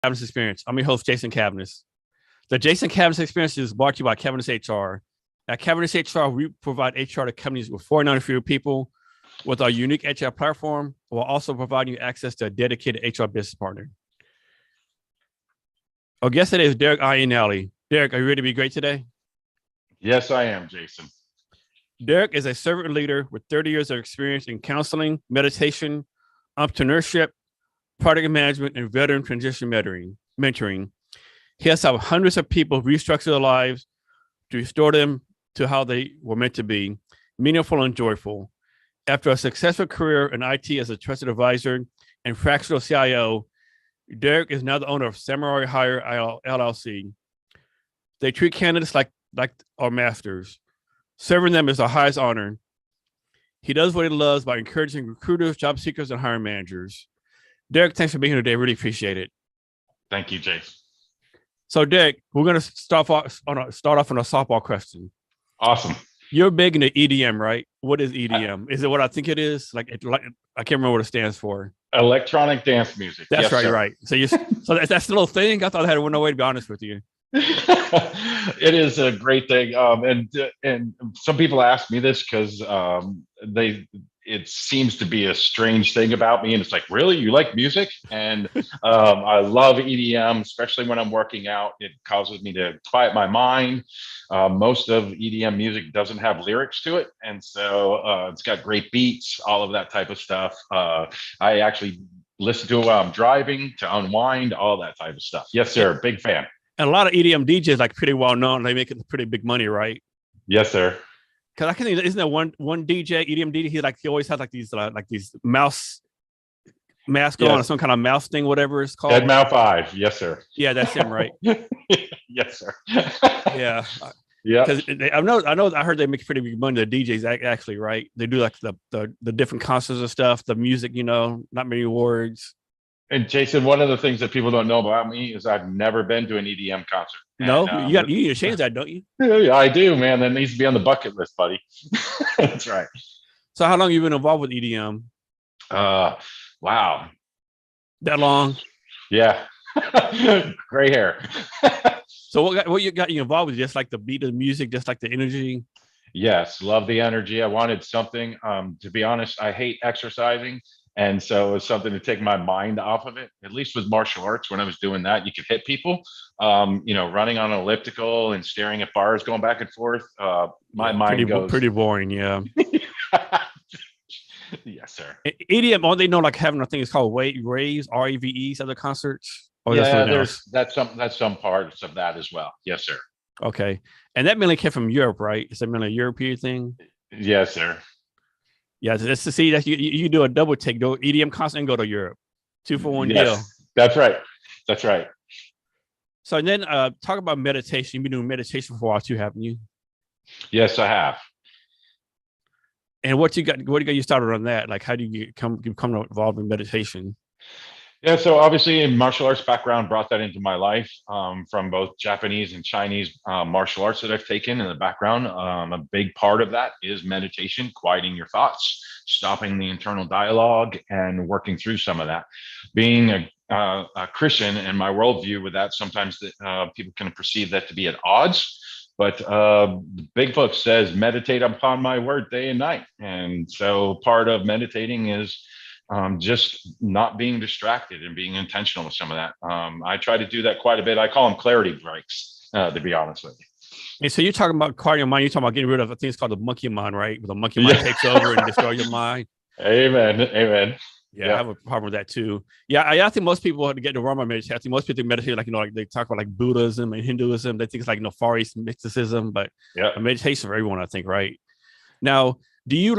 Cabinets Experience. I'm your host, Jason Cabinets. The Jason Cabinets Experience is brought to you by Cabinets HR. At Cabinets HR, we provide HR to companies with 400 fewer people with our unique HR platform, while also providing you access to a dedicated HR business partner. Our guest today is Derek Iannelli. Derek, are you ready to be great today? Yes, I am, Jason. Derek is a servant leader with 30 years of experience in counseling, meditation, entrepreneurship, product management, and veteran transition mentoring. He has helped hundreds of people restructure their lives to restore them to how they were meant to be, meaningful and joyful. After a successful career in IT as a trusted advisor and fractional CIO, Derek is now the owner of Samurai Hire LLC. They treat candidates like our masters. Serving them is the highest honor. He does what he loves by encouraging recruiters, job seekers, and hiring managers. Derek, thanks for being here today. Really appreciate it. Thank you, Jason. So, Derek, we're going to start off on a softball question. Awesome. You're big into EDM, right? What is EDM? Is it what I think it is? I can't remember what it stands for. Electronic dance music. That's yes, right, sir. right. So that's the little thing. I thought I had no way to be honest with you. It is a great thing, and some people ask me this because it seems to be a strange thing about me, and it's like, really, you like music? And I love EDM, especially when I'm working out. It causes me to quiet my mind. Most of EDM music doesn't have lyrics to it, and so it's got great beats, all of that type of stuff. I actually listen to it while I'm driving to unwind, all that type of stuff. Yes, sir. Big fan. And a lot of EDM DJs like pretty well known. They make it pretty big money, right? Yes, sir. Because I can think, isn't there one DJ, EDM DJ? He always has like these mouse mask on, or some kind of mouse thing, whatever it's called. Dead 5. Yes, sir. Yeah, that's him, right? Yes, sir. Yeah. Yeah. Because I heard they make pretty big money. The DJs actually, right? They do like the different concerts and stuff. The music, not many words. And Jason, one of the things that people don't know about me is I've never been to an EDM concert. No, you need to change that, don't you? Yeah, I do, man. That needs to be on the bucket list, buddy. That's right. So how long have you been involved with EDM? Wow. That long? Yeah. Gray hair. So what you got you involved with? Just like the beat of the music, just like the energy? Yes, love the energy. I wanted something. To be honest, I hate exercising. And so it was something to take my mind off of it. At least with martial arts, when I was doing that, you could hit people, running on an elliptical and staring at bars going back and forth. My mind goes pretty boring. Yeah. Yes, sir. EDM, all they know, like having a thing is called raves, RAVEs at the concerts. Yeah, that's some parts of that as well. Yes, sir. Okay. And that mainly came from Europe, right? Is that mainly a European thing? Yes, sir. Yeah, just to see that you do a double take, go EDM concert and go to Europe. 2-for-1 deal. That's right. That's right. So then talk about meditation. You've been doing meditation for a while too, haven't you? Yes, I have. And what got you started on that? Like, how do you become involved in meditation? Yeah, so obviously in martial arts background, brought that into my life from both Japanese and Chinese martial arts that I've taken in the background. A big part of that is meditation, quieting your thoughts, stopping the internal dialogue, and working through some of that. Being a Christian and my worldview with that, sometimes people can perceive that to be at odds. But the big book says, meditate upon my word day and night. And so part of meditating is just not being distracted and being intentional with some of that. I try to do that quite a bit. I call them clarity breaks, to be honest with you. And so you're talking about quieting your mind. You're talking about getting rid of, I think it's called the monkey mind, right? Where the monkey mind takes over and destroys your mind. Amen. Amen. Yeah, I have a problem with that too. Yeah, I think most people have to get the wrong meditation. I think most people meditate like they talk about like Buddhism and Hinduism. They think it's like Far East mysticism, but a meditation for everyone, I think, right? Now, do you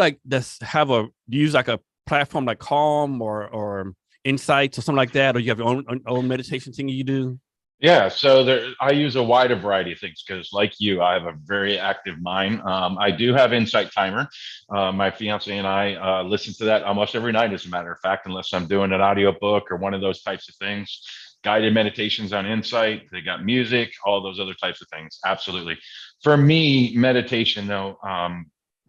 use like a platform like Calm or Insights or something like that, or you have your own meditation thing you do? Yeah, so I use a wide variety of things because, like you, I have a very active mind. I do have Insight Timer. My fiance and I listen to that almost every night, as a matter of fact, unless I'm doing an audiobook or one of those types of things. Guided meditations on Insight. They got music, all those other types of things. Absolutely. For me, meditation, though,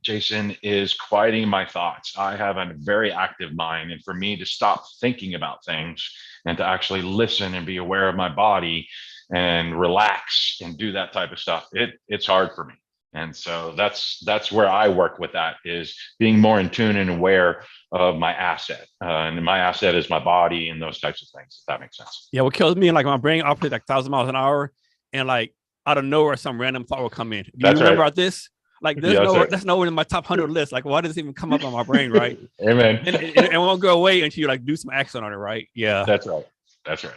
Jason, is quieting my thoughts. I have a very active mind, and for me to stop thinking about things and to actually listen and be aware of my body and relax and do that type of stuff. It's hard for me. And so that's where I work with that, is being more in tune and aware of my asset. And my asset is my body and those types of things, if that makes sense. Yeah, what kills me, like my brain operates like 1,000 miles an hour, and like out of nowhere, some random thought will come in. Do you remember about this? Like that's nowhere in my top 100 list. Like, why does it even come up on my brain, right? Amen. And it won't go away until you like do some action on it, right? Yeah. That's right.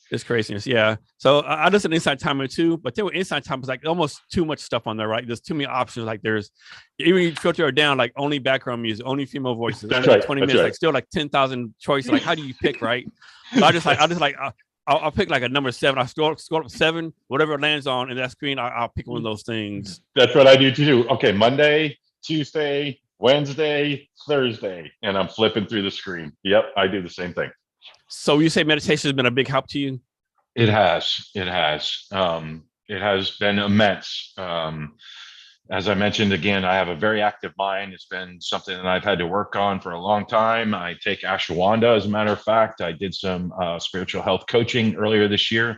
It's craziness. Yeah. So I listen to Insight Timer too, but there were Insight Timers like almost too much stuff on there, right? There's too many options. Like there's even you filter it down, like only background music, only female voices, only 20 minutes, like still like 10,000 choices. Like how do you pick, right? So I'll pick like a number 7. I scroll up 7, whatever it lands on in that screen, I'll pick one of those things. That's what I do too. Okay, Monday, Tuesday, Wednesday, Thursday, and I'm flipping through the screen. Yep, I do the same thing. So you say meditation has been a big help to you? It has. It has been immense. As I mentioned, again, I have a very active mind. It's been something that I've had to work on for a long time. I take ashwagandha, as a matter of fact. I did some spiritual health coaching earlier this year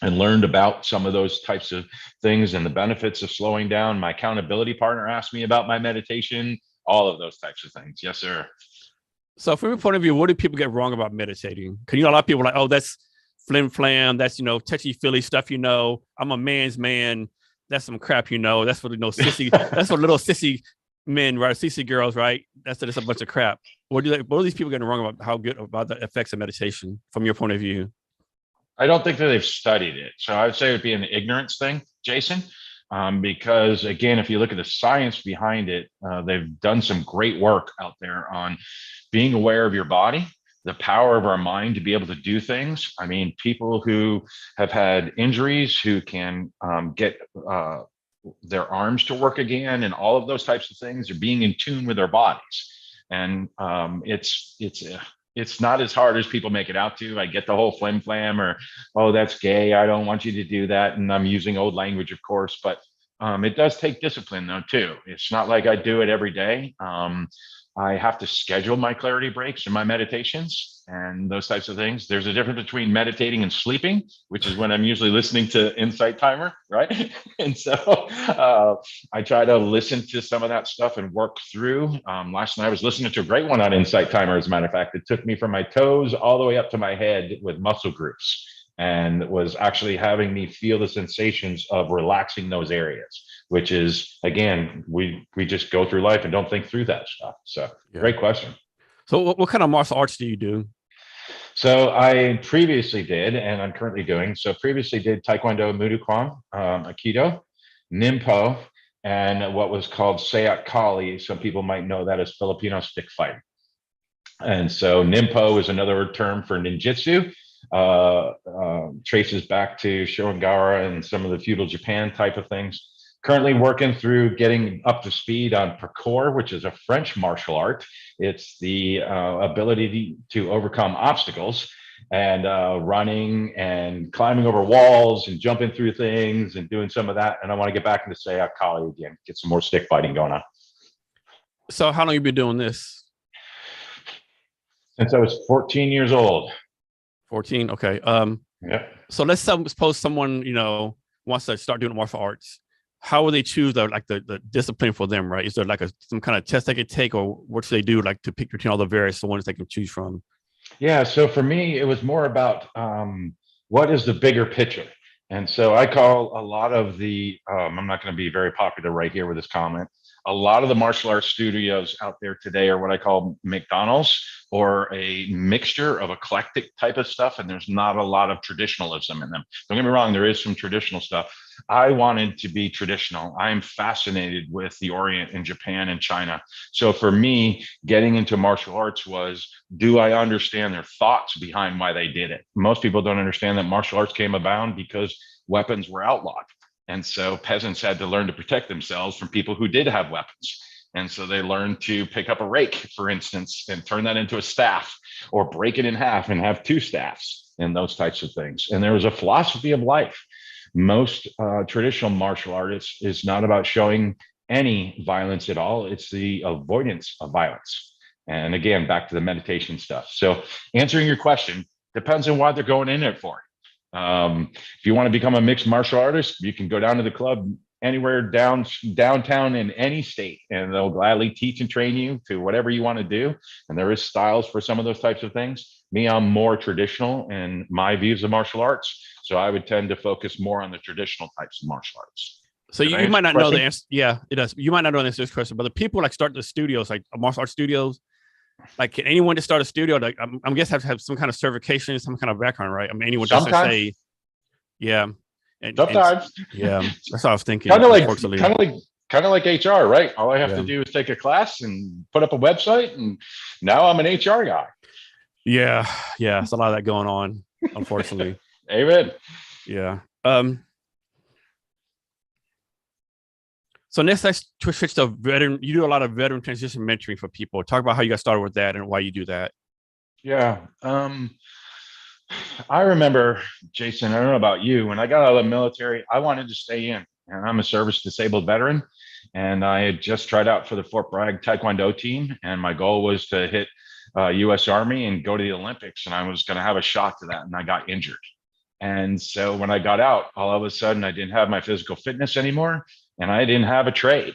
and learned about some of those types of things and the benefits of slowing down. My accountability partner asked me about my meditation, all of those types of things. Yes, sir. So from your point of view, what do people get wrong about meditating? Because a lot of people are like, oh, that's flim flam. That's, touchy-feely stuff, I'm a man's man. That's some crap, that's what, sissy, that's what little sissy men, right? Sissy girls, right? That's a bunch of crap. What are these people getting wrong about the effects of meditation from your point of view? I don't think that they've studied it. So I would say it would be an ignorance thing, Jason. Because again, if you look at the science behind it, they've done some great work out there on being aware of your body, the power of our mind to be able to do things. I mean, people who have had injuries, who can get their arms to work again, and all of those types of things, are being in tune with their bodies. And it's not as hard as people make it out to. I get the whole flim flam, or, oh, that's gay, I don't want you to do that. And I'm using old language, of course, but it does take discipline though, too. It's not like I do it every day. I have to schedule my clarity breaks and my meditations and those types of things. There's a difference between meditating and sleeping, which is when I'm usually listening to Insight Timer, right? And so I try to listen to some of that stuff and work through. Last night I was listening to a great one on Insight Timer, as a matter of fact. It took me from my toes all the way up to my head with muscle groups, and was actually having me feel the sensations of relaxing those areas, which is, again, we just go through life and don't think through that stuff. So Great question. So what kind of martial arts do you do? So I previously did, and I'm currently doing, previously did Taekwondo, Muay Thai, Aikido, Nimpo, and what was called Seat Kali. Some people might know that as Filipino stick fighting. And so Nimpo is another term for ninjutsu. Traces back to Shirogara and some of the feudal Japan type of things. Currently working through getting up to speed on parkour, which is a French martial art. It's the ability to overcome obstacles, and running and climbing over walls and jumping through things and doing some of that. And I want to get back into Seat Kali again, get some more stick fighting going on. So how long have you been doing this? Since I was 14 years old. 14. Okay. Yeah. So let's suppose someone, wants to start doing martial arts. How will they choose the discipline for them, right? Is there like some kind of test they could take, or what should they do to pick between all the various ones they can choose from? Yeah. So for me, it was more about what is the bigger picture. And so I call a lot of the, I'm not going to be very popular right here with this comment. A lot of the martial arts studios out there today are what I call McDonald's, or a mixture of eclectic type of stuff. And there's not a lot of traditionalism in them. Don't get me wrong, there is some traditional stuff. I wanted to be traditional. I am fascinated with the Orient and Japan and China. So for me, getting into martial arts was, do I understand their thoughts behind why they did it? Most people don't understand that martial arts came about because weapons were outlawed. And so peasants had to learn to protect themselves from people who did have weapons. And so they learned to pick up a rake, for instance, and turn that into a staff, or break it in half and have 2 staffs, and those types of things. And there was a philosophy of life. Most traditional martial artists is not about showing any violence at all. It's the avoidance of violence. And again, back to the meditation stuff. So answering your question, Depends on what they're going in it for. If you want to become a mixed martial artist, you can go down to the club anywhere downtown in any state, and they'll gladly teach and train you to whatever you want to do. And there is styles for some of those types of things. Me, I'm more traditional in my views of martial arts. So I would tend to focus more on the traditional types of martial arts. So you might not know the answer. Yeah, it does. You might not know the answer to this question, but the people like start the studios, like martial arts studios, like can anyone just start a studio? Like I'm guessing have to have some kind of certification, some kind of background, right? I mean, anyone just say, yeah. Sometimes. Yeah, that's what I was thinking. Kind of like HR, right? All I have to do is take a class and put up a website, and now I'm an HR guy. Yeah, it's a lot of that going on, unfortunately. Amen. Yeah. So next, let's switch to veteran. You do a lot of veteran transition mentoring for people. Talk about how you got started with that and why you do that. Yeah. I remember, Jason, I don't know about you, when I got out of the military, I wanted to stay in, and I'm a service disabled veteran. And I had just tried out for the Fort Bragg Taekwondo team. And my goal was to hit US Army and go to the Olympics. And I was going to have a shot to that. And I got injured. And so when I got out, all of a sudden I didn't have my physical fitness anymore, and I didn't have a trade.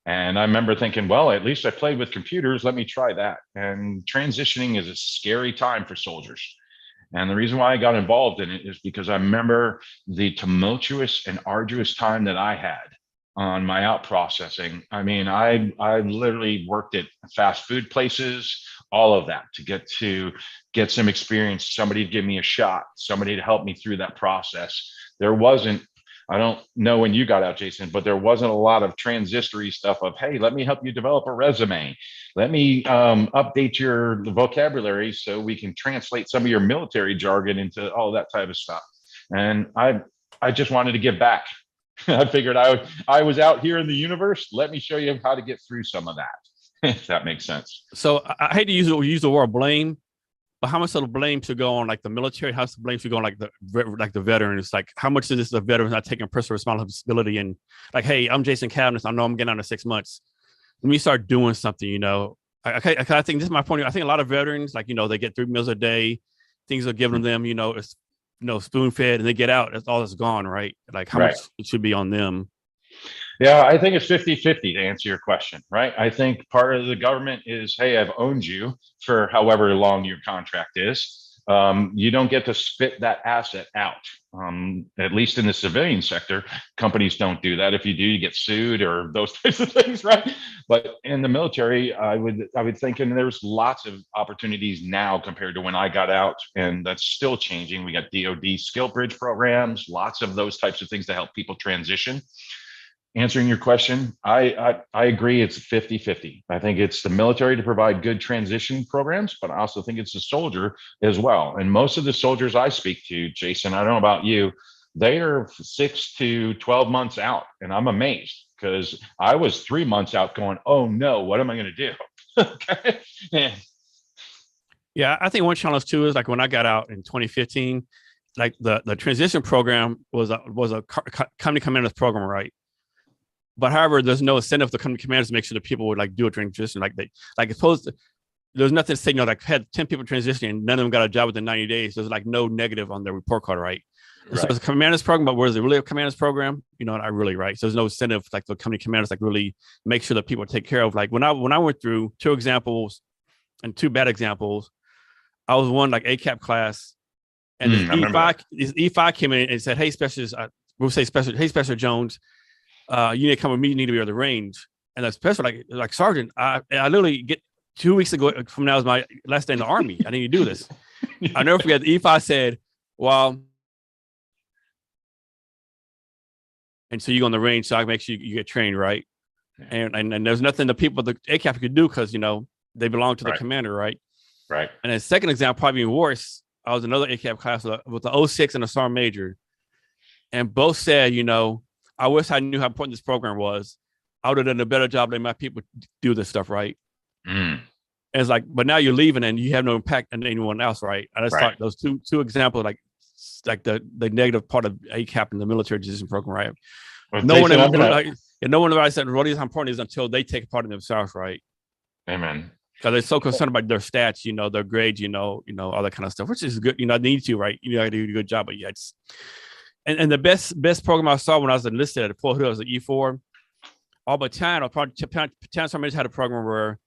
And I remember thinking, well, at least I played with computers. Let me try that. And transitioning is a scary time for soldiers. And the reason why I got involved in it is because I remember the tumultuous and arduous time that I had on my out processing. I mean, I literally worked at fast food places, all of that to get some experience, somebody to give me a shot, somebody to help me through that process. There wasn't, I don't know when you got out, Jason, but there wasn't a lot of transistory stuff of, hey, let me help you develop a resume. Let me update your vocabulary so we can translate some of your military jargon into all that type of stuff. And I just wanted to give back. I figured I was out here in the universe. Let me show you how to get through some of that, if that makes sense. So I hate to use the word blame, but how much of the blame should go on like the military? How much of the blame should go on like the veterans? Like how much of this the veterans not taking personal responsibility and like, hey, I'm Jason Cavness. I know I'm getting out of 6 months. Let me start doing something, you know. I think this is my point. I think a lot of veterans, like, you know, they get 3 meals a day, things are given them, you know, it's, you know, spoon fed, and they get out. That's all that's gone, right? Like how much it should be on them. Yeah, I think it's 50-50 to answer your question, right? I think part of the government is, hey, I've owned you for however long your contract is. You don't get to spit that asset out. At least in the civilian sector, companies don't do that. If you do, you get sued or those types of things, right? But in the military, I would think, and there's lots of opportunities now compared to when I got out, and that's still changing. We got DoD skill bridge programs, lots of those types of things to help people transition. Answering your question, I agree it's 50-50. I think it's the military to provide good transition programs, but I also think it's the soldier as well. And most of the soldiers I speak to, Jason, I don't know about you, they are 6 to 12 months out. And I'm amazed because I was 3 months out going, oh no, what am I going to do? Okay. Yeah, I think one challenge too is like when I got out in 2015, like the transition program was a company commanders program, right? But however, there's no incentive to come to commanders to make sure that people would like do a transition. There's nothing to say, you know, like had 10 people transitioning and none of them got a job within 90 days. There's like no negative on their report card, right? So it's a commanders program, but where's it really a commanders program? You know, not really, right? So there's no incentive like the company commanders like really make sure that people take care of. Like when I went through 2 examples and 2 bad examples, I was one like ACAP class, and this E5 came in and said, "Hey, specialist, hey, Special Jones, you need to come with me. You need to be on the range." And the special, like Sergeant, I literally get 2 weeks ago from now is my last day in the Army. I need to do this. I'll never forget. The E5 said, "Well," and so you go on the range, so I make sure you get trained, right? Yeah. And there's nothing the people the ACAP could do because you know they belong to the commander, right? Right. And the second example, probably even worse, I was another ACAP class with the 06 and the Sergeant Major, and both said, you know, I wish I knew how important this program was. I would have done a better job than my people do this stuff, right? And it's like, but now you're leaving and you have no impact on anyone else, right? I just thought those two examples, like the negative part of ACAP and the military transition program, right? Well, no one ever said what is important is until they take part in themselves, right? Amen. because they're so concerned about their stats, their grades, all that kind of stuff, which is good. I need to, right? I do a good job, but yeah, and the best program I saw when I was enlisted at Fort Hood was the E4. All but 10 or probably 10 somebody had a program where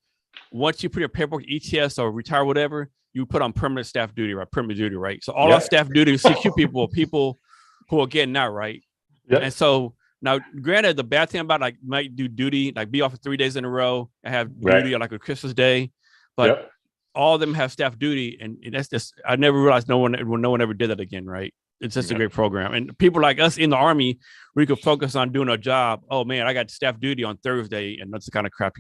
once you put your paperwork ETS or retire, whatever, you put on permanent staff duty, right? Permanent duty, right? So all our staff duty CQ people are people who are getting out, right? Yep. And so now, granted, the bad thing about like might do duty, like be off for 3 days in a row and have duty on like a Christmas day, but all of them have staff duty, and that's just I never realized no one ever did that again, right? It's just a great program, and people like us in the Army, we could focus on doing our job. Oh man, I got staff duty on Thursday, and that's the kind of crap,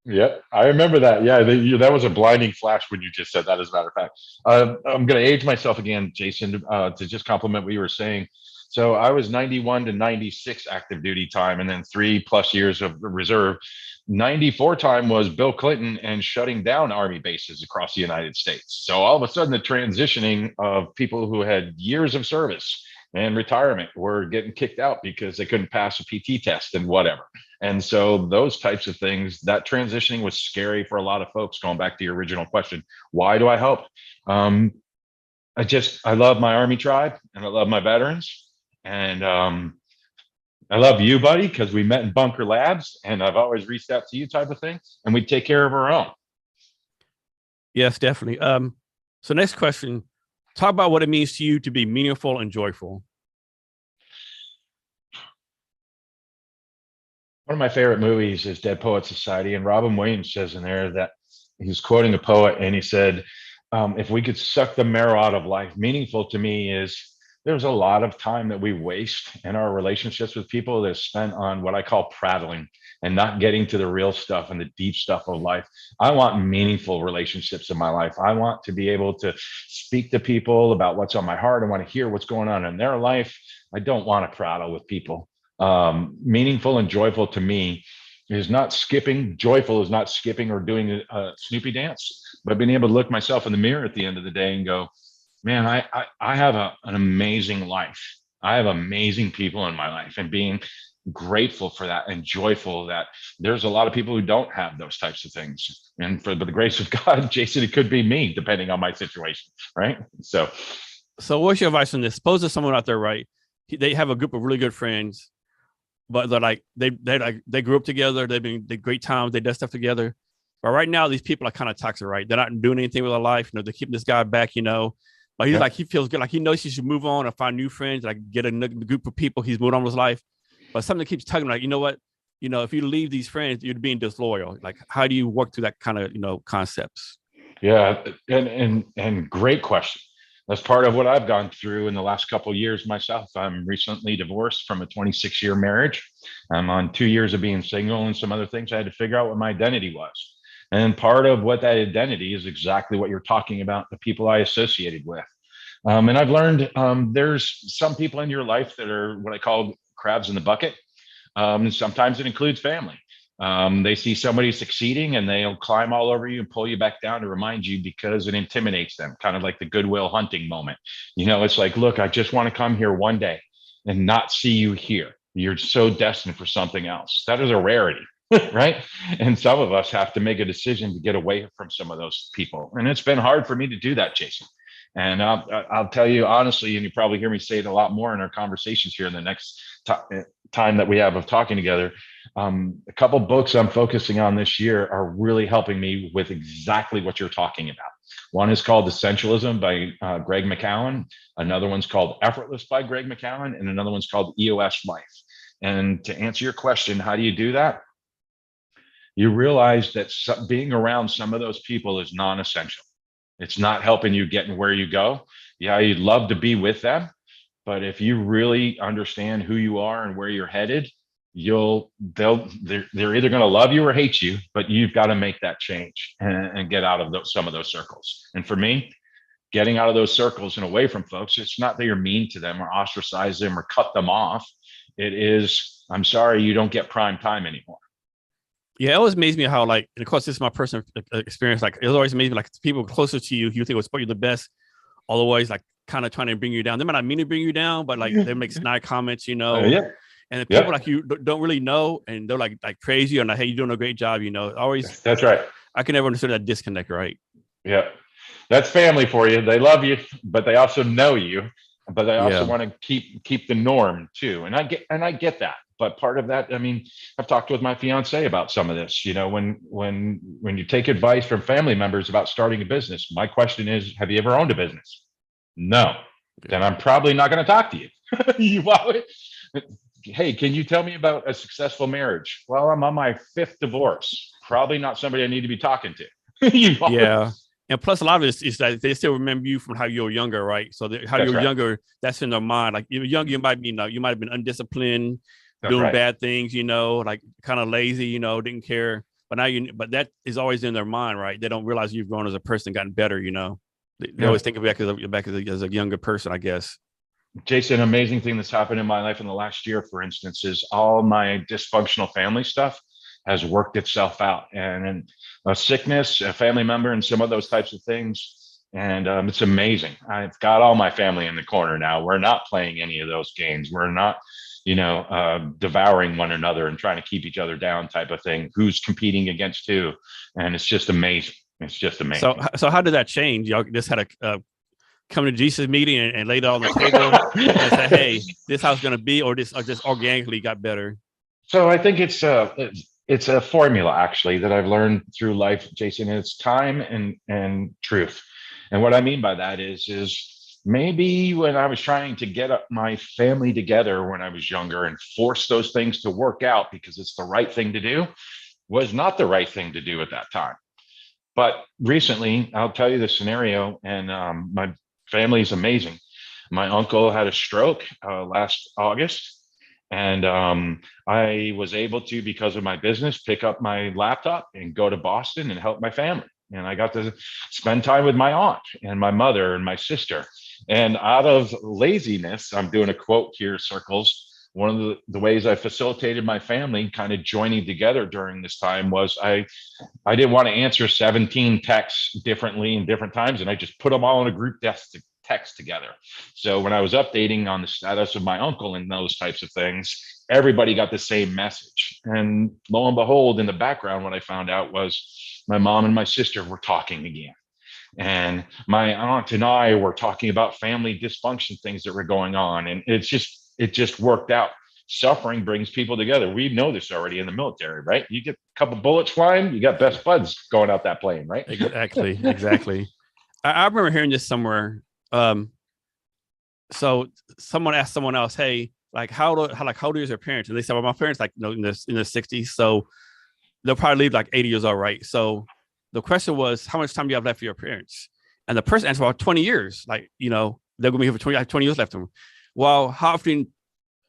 Yeah, I remember that. Yeah, that was a blinding flash when you just said that. As a matter of fact, I'm going to age myself again, Jason, to just compliment what you were saying. So I was 91 to 96 active duty time, and then 3+ years of reserve. 94 time was Bill Clinton and shutting down Army bases across the United States. So all of a sudden, the transitioning of people who had years of service and retirement were getting kicked out because they couldn't pass a PT test and whatever. And so those types of things, that transitioning was scary for a lot of folks. Going back to your original question, why do I help? I love my Army tribe, and I love my veterans. And I love you, buddy, because we met in Bunker Labs, and I've always reached out to you, type of thing, and we take care of our own. Yes, definitely. So next question, talk about what it means to you to be meaningful and joyful. One of my favorite movies is Dead Poets Society, and Robin Williams says in there that he's quoting a poet, and he said, if we could suck the marrow out of life, meaningful to me is there's a lot of time that we waste in our relationships with people that's spent on what I call prattling and not getting to the real stuff and the deep stuff of life. I want meaningful relationships in my life. I want to be able to speak to people about what's on my heart. I want to hear what's going on in their life. I don't want to prattle with people. Meaningful and joyful to me is not skipping. Joyful is not skipping or doing a Snoopy dance, but being able to look myself in the mirror at the end of the day and go, man, I have an amazing life. I have amazing people in my life, and being grateful for that and joyful that there's a lot of people who don't have those types of things. And for the grace of God, Jason, it could be me, depending on my situation, right? So what's your advice on this? Suppose there's someone out there, right? They have a group of really good friends, but they're like they grew up together. They great times. They did stuff together. But right now, these people are kind of toxic, right? They're not doing anything with their life. They're keeping this guy back, But he's like, he feels good. Like he knows he should move on and find new friends, like get a group of people. He's moved on with his life. But something keeps tugging, like, you know what? If you leave these friends, you're being disloyal. Like, how do you work through that kind of, concepts? Yeah. And great question. That's part of what I've gone through in the last couple of years myself. I'm recently divorced from a 26-year marriage. I'm on 2 years of being single and some other things. I had to figure out what my identity was. And part of what that identity is exactly what you're talking about, the people I associated with. And I've learned there's some people in your life that are what I call crabs in the bucket. Sometimes it includes family. They see somebody succeeding and they'll climb all over you and pull you back down to remind you because it intimidates them, kind of like the Goodwill Hunting moment. It's like, look, I just want to come here one day and not see you here. You're so destined for something else. That is a rarity. Right. And some of us have to make a decision to get away from some of those people. And it's been hard for me to do that, Jason. And I'll tell you honestly, and you probably hear me say it a lot more in our conversations here in the next time that we have of talking together. A couple books I'm focusing on this year are really helping me with exactly what you're talking about. One is called Essentialism by Greg McKeown. Another one's called Effortless by Greg McKeown. And another one's called eoslife. And to answer your question, how do you do that? You realize that being around some of those people is non-essential. It's not helping you get where you go. Yeah, you'd love to be with them, but if you really understand who you are and where you're headed, they're either going to love you or hate you, but you've got to make that change and get out of some of those circles. And for me, getting out of those circles and away from folks, it's not that you're mean to them or ostracize them or cut them off. It is, I'm sorry, you don't get prime time anymore. Yeah, it always amazes me how, like, and of course, this is my personal experience. Like, it always amazes me, like, people closer to you, you think will support you the best, always like kind of trying to bring you down. They might not mean to bring you down, but like they make snide comments, Yeah. And the people like you don't really know, and they're like crazy, and like, hey, you're doing a great job. Always. That's right. I can never understand that disconnect, right? Yeah. That's family for you. They love you, but they also know you, but they also want to keep the norm too. And I get that. But part of that, I mean, I've talked with my fiance about some of this. When you take advice from family members about starting a business, my question is, have you ever owned a business? No. Then I'm probably not going to talk to you. Hey, can you tell me about a successful marriage? Well, I'm on my 5th divorce. Probably not somebody I need to be talking to. Yeah. And plus, a lot of it is that they still remember you from how you were younger, right? So how you were younger, that's in their mind. Like, you were younger, you might have been undisciplined, doing bad things, like kind of lazy, didn't care. But but that is always in their mind, right? They don't realize you've grown as a person, gotten better, They always think of you back as a younger person, I guess. Jason, amazing thing that's happened in my life in the last year, for instance, is all my dysfunctional family stuff has worked itself out, and a sickness, a family member, and some of those types of things. And it's amazing. I've got all my family in the corner now. We're not playing any of those games. We're not, devouring one another and trying to keep each other down type of thing. Who's competing against who? And it's just amazing. It's just amazing. So how did that change? Y'all just had a come to Jesus meeting and laid it on the table and say, hey, this is how it's going to be, or just organically got better? So I think it's a formula, actually, that I've learned through life, Jason. It's time and truth. And what I mean by that is maybe when I was trying to get my family together when I was younger and force those things to work out because it's the right thing to do, was not the right thing to do at that time. But recently, I'll tell you the scenario, and my family is amazing. My uncle had a stroke last August. And I was able to, because of my business, pick up my laptop and go to Boston and help my family. And I got to spend time with my aunt and my mother and my sister. And out of laziness, I'm doing a quote here, circles. One of the ways I facilitated my family kind of joining together during this time was I didn't want to answer 17 texts differently in different times. And I just put them all in a group text together. So when I was updating on the status of my uncle and those types of things, everybody got the same message. And lo and behold, in the background, what I found out was my mom and my sister were talking again. And my aunt and I were talking about family dysfunction things that were going on. And it just worked out. Suffering brings people together. We know this already in the military, right? You get a couple bullets flying, you got best buds going out that plane, right? Exactly. I remember hearing this somewhere. So someone asked someone else, hey, like how old is your parents? And they said, well, my parents in their 60s, so they'll probably leave like 80 years old, right? So the question was, how much time do you have left for your parents? And the person answered, about 20 years. Like, they're gonna be here for 20 years left. Well, how often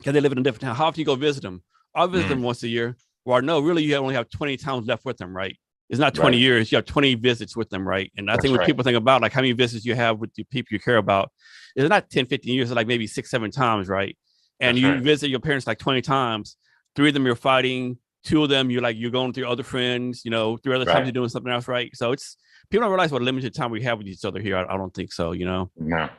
can they live in a different town? How often you go visit them? I'll visit them once a year. Well, no, really, you only have 20 times left with them, right? It's not 20 years. You have 20 visits with them, right? And I think when people think about like how many visits you have with the people you care about, it's not 10, 15 years, it's like maybe 6, 7 times, right? And you visit your parents like 20 times. 3 of them you're fighting. 2 of them you're going through other friends. 3 other times you're doing something else, right? So people don't realize what limited time we have with each other here. I don't think so. No.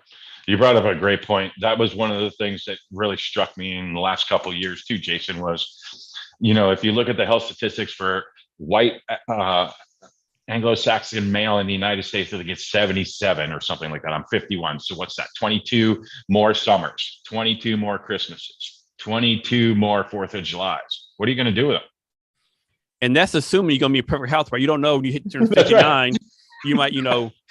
You brought up a great point. That was one of the things that really struck me in the last couple of years too, Jason, was, if you look at the health statistics for white Anglo-Saxon male in the United States, I think it's 77 or something like that. I'm 51. So what's that? 22 more summers, 22 more Christmases, 22 more 4th of Julys. What are you going to do with them? And that's assuming you're going to be in perfect health, right? You don't know when you hit 59, you might,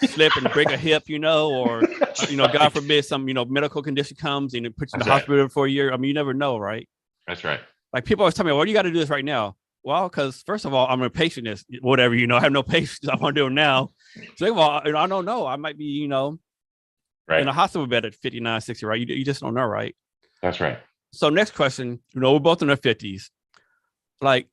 slip and break a hip, or, God forbid some, medical condition comes and it puts you in the hospital for a year. I mean, you never know, right? That's right. Like people always tell me, well, you got to do this right now. Well, because first of all, I'm impatient, whatever, I have no patience. I want to do it now. Second of all, I don't know. I might be, in a hospital bed at 59, 60, right? You just don't know, right? That's right. So next question, we're both in our 50s. Like,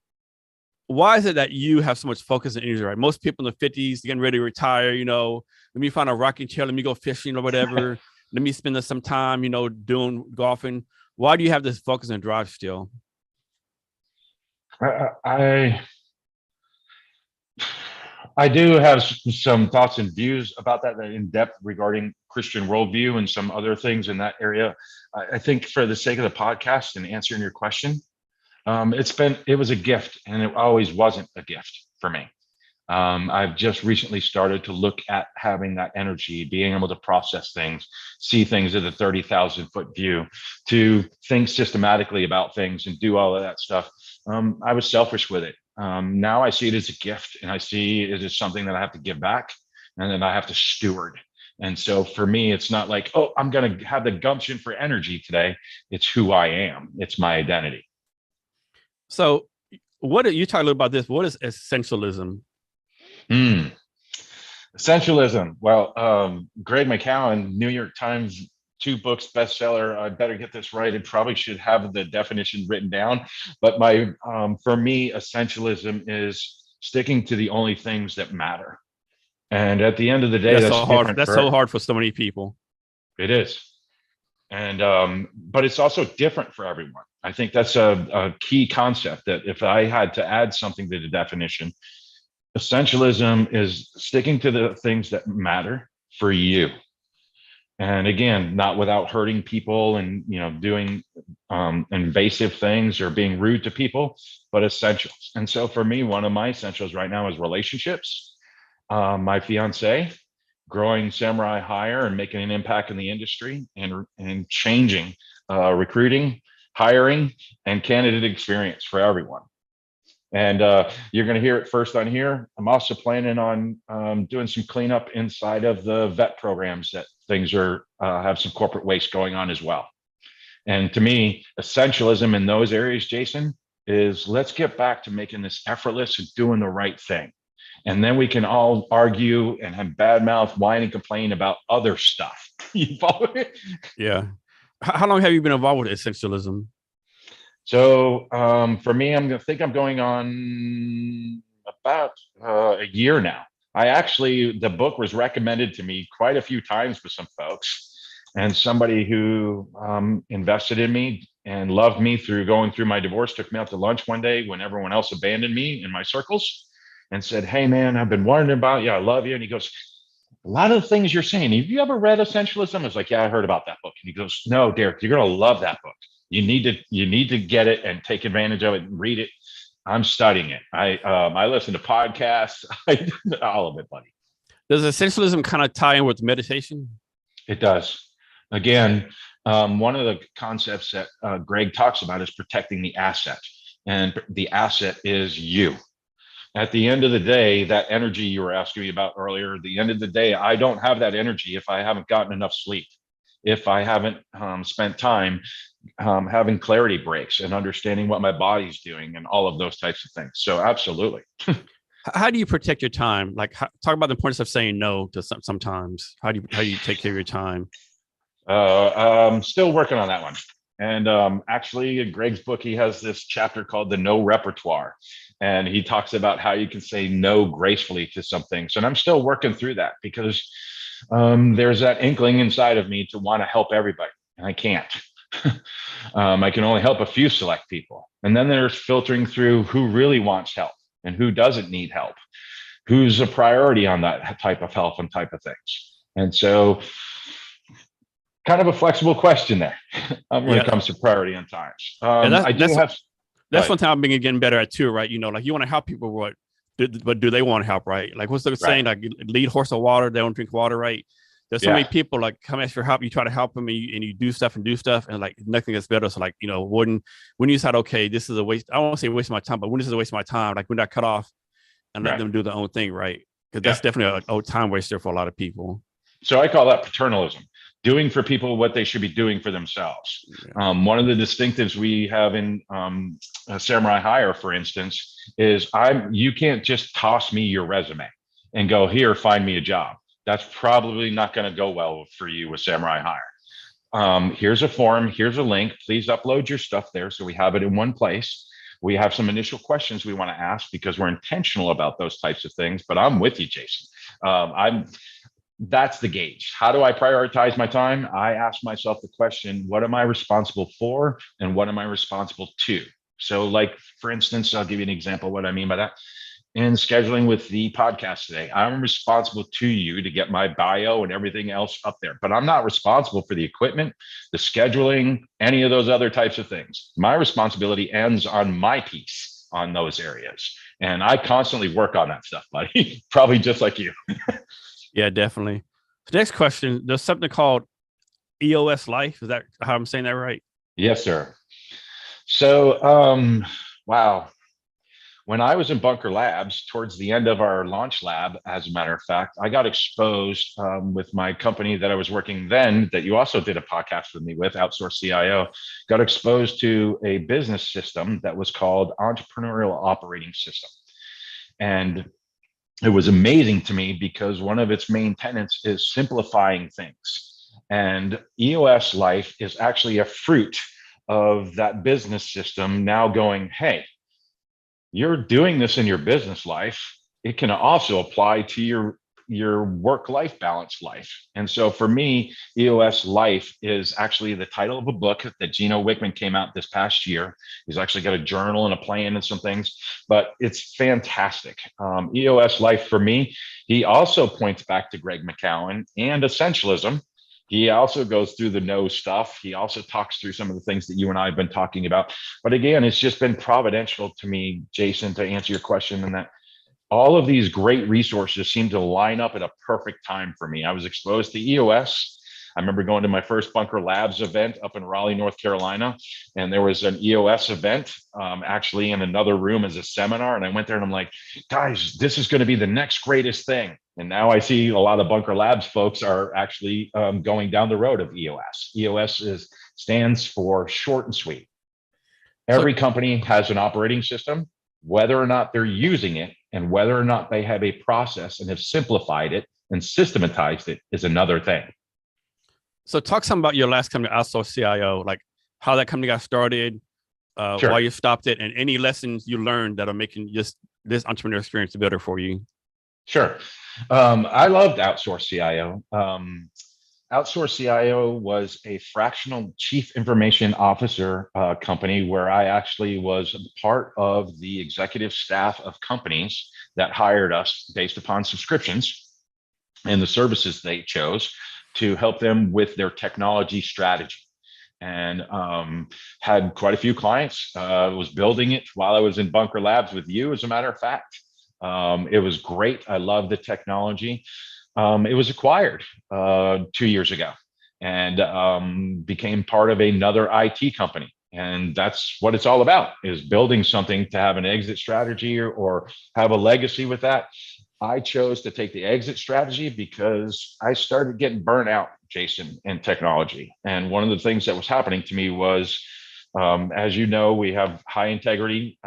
why is it that you have so much focus and energy, right? Most people in the 50s, getting ready to retire, let me find a rocking chair, let me go fishing or whatever. Let me spend some time, doing golfing. Why do you have this focus and drive still? I do have some thoughts and views about that in depth regarding Christian worldview and some other things in that area. I think for the sake of the podcast and answering your question, it was a gift, and it always wasn't a gift for me. I've just recently started to look at having that energy, being able to process things, see things at a 30,000 foot view, to think systematically about things and do all of that stuff. I was selfish with it. Now I see it as a gift, and I see it as something that I have to give back, and then I have to steward. And so for me, it's not like, oh, I'm going to have the gumption for energy today. It's who I am. It's my identity. So what are you talking about this? What is essentialism? Essentialism. Well, Greg McKeown, New York Times, 2 books bestseller. I better get this right. It probably should have the definition written down. But for me, essentialism is sticking to the only things that matter. And at the end of the day, that's so hard. That's so hard for so many people. It is. And but it's also different for everyone. I think that's a key concept, that if I had to add something to the definition, essentialism is sticking to the things that matter for you. And again, not without hurting people and, doing invasive things or being rude to people, but essentials. And so for me, one of my essentials right now is relationships. My fiance, growing Samurai Hire and making an impact in the industry, and changing recruiting, hiring, and candidate experience for everyone. And you're going to hear it first on here. I'm also planning on doing some cleanup inside of the vet programs, that things are have some corporate waste going on as well. And to me, essentialism in those areas, Jason, is let's get back to making this effortless and doing the right thing. And then we can all argue and have bad mouth, whine, and complain about other stuff. You follow it? Yeah. How long have you been involved with essentialism? So for me, I'm going on about a year now. The book was recommended to me quite a few times with some folks, and somebody who invested in me and loved me through going through my divorce took me out to lunch one day when everyone else abandoned me in my circles, and said, "Hey man, I've been wondering about you. I love you." And he goes, "A lot of the things you're saying, have you ever read Essentialism?" I was like, "Yeah, I heard about that book." And he goes, "No, Derek, you're going to love that book. You need to get it and take advantage of it and read it." I'm studying it. I listen to podcasts, all of it, buddy. Does essentialism kind of tie in with meditation? It does. Again, one of the concepts that Greg talks about is protecting the asset, and the asset is you. At the end of the day, that energy you were asking me about earlier, at the end of the day, I don't have that energy if I haven't gotten enough sleep, if I haven't spent time having clarity breaks and understanding what my body's doing and all of those types of things. So absolutely. How do you protect your time? Like, talk about the importance of saying no to sometimes. How do you take care of your time? I'm still working on that one. And actually, in Greg's book, he has this chapter called the No Repertoire. And he talks about how you can say no gracefully to some things. And I'm still working through that, because there's that inkling inside of me to want to help everybody. And I can't. I can only help a few select people. And then there's filtering through who really wants help and who doesn't need help, who's a priority on that type of help and type of things. And so kind of a flexible question there when it comes to priority and times. That's one thing I'm getting better at too, right? Like you want to help people, but do they want help, right? Like what's the saying? Like lead horse to water, they don't drink water, right? There's so many people like come ask for help, you try to help them, and you do stuff, and like nothing gets better. So like, when you decide, okay, this is a waste, I don't want to say waste of my time, but when this is a waste of my time, like when I cut off and let them do their own thing, right? Because that's definitely a time waster for a lot of people. So I call that paternalism, doing for people what they should be doing for themselves. Yeah. One of the distinctives we have in Samurai Hire, for instance, is you can't just toss me your resume and go, "Here, find me a job." That's probably not going to go well for you with Samurai Hire. Here's a form. Here's a link. Please upload your stuff there so we have it in one place. We have some initial questions we want to ask because we're intentional about those types of things. But I'm with you, Jason. That's the gauge. How do I prioritize my time? I ask myself the question, what am I responsible for and what am I responsible to? So like, for instance, I'll give you an example of what I mean by that. and scheduling with the podcast today. I'm responsible to you to get my bio and everything else up there, but I'm not responsible for the equipment, the scheduling, any of those other types of things. My responsibility ends on my piece on those areas. And I constantly work on that stuff, buddy, probably just like you. Yeah, definitely. The next question, there's something called eoslife. Is that how I'm saying that right? Yes, sir. So, wow. When I was in Bunker Labs, towards the end of our launch lab, as a matter of fact, I got exposed with my company that I was working then, that you also did a podcast with me with, Outsource CIO, got exposed to a business system that was called Entrepreneurial Operating System. And it was amazing to me because one of its main tenets is simplifying things. And EOS Life is actually a fruit of that business system now going, hey, you're doing this in your business life. It can also apply to your work-life balance life. And so for me, EOS Life is actually the title of a book that Gino Wickman came out this past year. He's actually got a journal and a plan and some things, but it's fantastic. EOS Life for me, he also points back to Greg McKeown and essentialism. He also goes through the no stuff. He also talks through some of the things that you and I have been talking about. But again, it's just been providential to me, Jason, to answer your question, and that all of these great resources seem to line up at a perfect time for me. I was exposed to EOS. I remember going to my first Bunker Labs event up in Raleigh, North Carolina, and there was an EOS event actually in another room as a seminar. And I went there and I'm like, guys, this is going to be the next greatest thing. And now I see a lot of Bunker Labs folks are actually going down the road of EOS. EOS stands for short and sweet. Every company has an operating system, whether or not they're using it and whether or not they have a process and have simplified it and systematized it is another thing. So talk some about your last company, Outsource CIO, like how that company got started, Sure. why you stopped it, and any lessons you learned that are making just this entrepreneur experience better for you. Sure. I loved Outsource CIO. Outsource CIO was a fractional chief information officer company where I actually was part of the executive staff of companies that hired us based upon subscriptions and the services they chose to help them with their technology strategy. And had quite a few clients. Was building it while I was in Bunker Labs with you, as a matter of fact. It was great. I love the technology. It was acquired 2 years ago and became part of another IT company. And that's what it's all about, is building something to have an exit strategy or have a legacy with that. I chose to take the exit strategy because I started getting burnt out, Jason, in technology. And one of the things that was happening to me was, as you know, we have high integrity,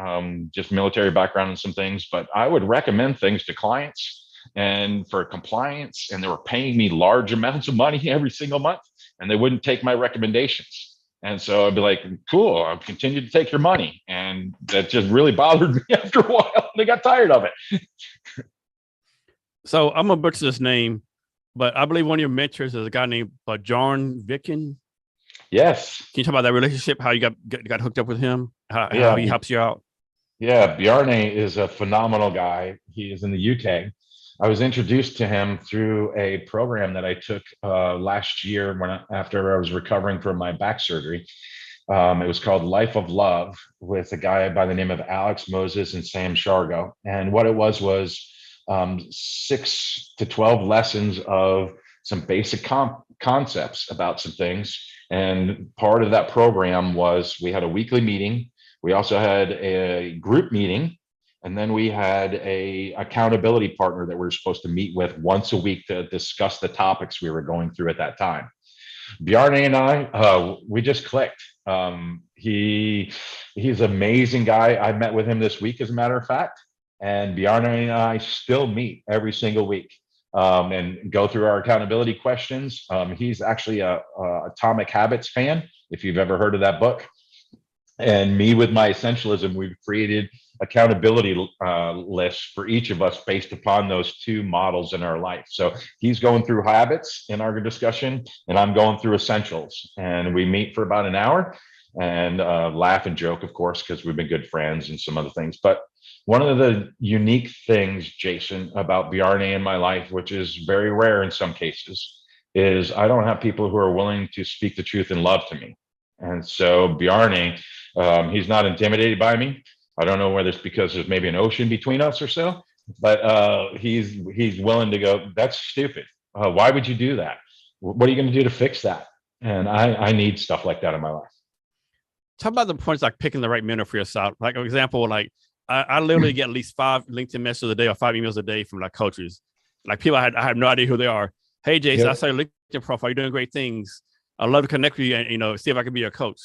just military background and some things, but I would recommend things to clients and for compliance, and they were paying me large amounts of money every single month, and they wouldn't take my recommendations. And so I'd be like, cool, I'll continue to take your money. And that just really bothered me after a while. They got tired of it. So I'm going to butcher this name, but I believe one of your mentors is a guy named Bjarne Viken. Yes. Can you talk about that relationship, how you got hooked up with him, how he helps you out? Yeah, Bjarne is a phenomenal guy. He is in the UK. I was introduced to him through a program that I took last year after I was recovering from my back surgery. It was called Life of Love with a guy by the name of Alex Moses and Sam Shargo. And what it was 6 to 12 lessons of some basic concepts about some things. And part of that program was we had a weekly meeting. We also had a group meeting. And then we had a accountability partner that we were supposed to meet with once a week to discuss the topics we were going through at that time. Bjarne and I, we just clicked. He's an amazing guy. I met with him this week, as a matter of fact. And Bjarne and I still meet every single week and go through our accountability questions. He's actually a Atomic Habits fan, if you've ever heard of that book. And me with my essentialism, we've created accountability lists for each of us based upon those two models in our life. So he's going through habits in our discussion, and I'm going through essentials. And we meet for about an hour. and laugh and joke, of course, because we've been good friends and some other things. But one of the unique things, Jason, about Bjarne in my life, which is very rare in some cases, is I don't have people who are willing to speak the truth in love to me. And so Bjarne, he's not intimidated by me. I don't know whether it's because there's maybe an ocean between us or so, but he's willing to go, that's stupid. Why would you do that? What are you going to do to fix that? And I need stuff like that in my life. Talk about the points like picking the right mentor for yourself. Like, for example, like I literally get at least 5 LinkedIn messages a day or 5 emails a day from like coaches. Like people I have no idea who they are. Hey, Jason, I saw your LinkedIn profile. You're doing great things. I'd love to connect with you and see if I can be your coach.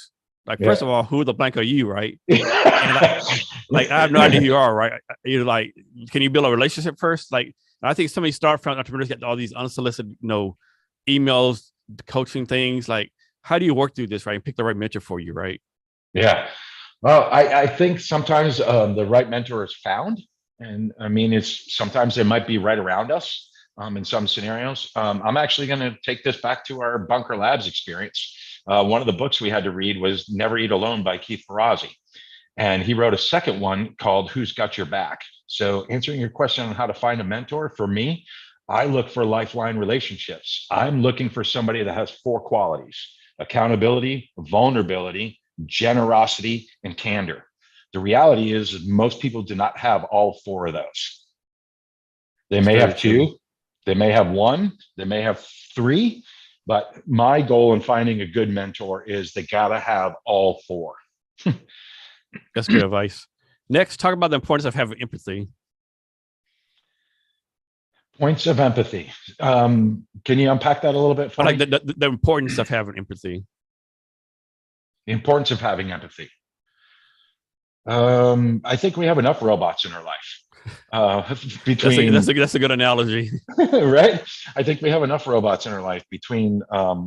Like, first of all, who the blank are you, right? And I have no idea who you are, right? You're like, can you build a relationship first? Like, I think some of these startup entrepreneurs get all these unsolicited, emails, coaching things. Like, how do you work through this, right? And pick the right mentor for you, right? Yeah. Well, I think sometimes the right mentor is found. And I mean, sometimes they might be right around us in some scenarios. I'm actually going to take this back to our Bunker Labs experience. One of the books we had to read was Never Eat Alone by Keith Ferrazzi. And he wrote a second one called Who's Got Your Back? So answering your question on how to find a mentor, for me, I look for lifeline relationships. I'm looking for somebody that has 4 qualities: accountability, vulnerability, generosity, and candor. The reality is most people do not have all 4 of those. They may have 2, they may have 1, they may have 3, but my goal in finding a good mentor is they gotta have all 4. That's good advice. Next, talk about the importance of having empathy. Points of empathy. Can you unpack that a little bit for me? Like the importance of having empathy. The importance of having empathy. I think we have enough robots in our life. Between that's a good analogy, right? I think we have enough robots in our life between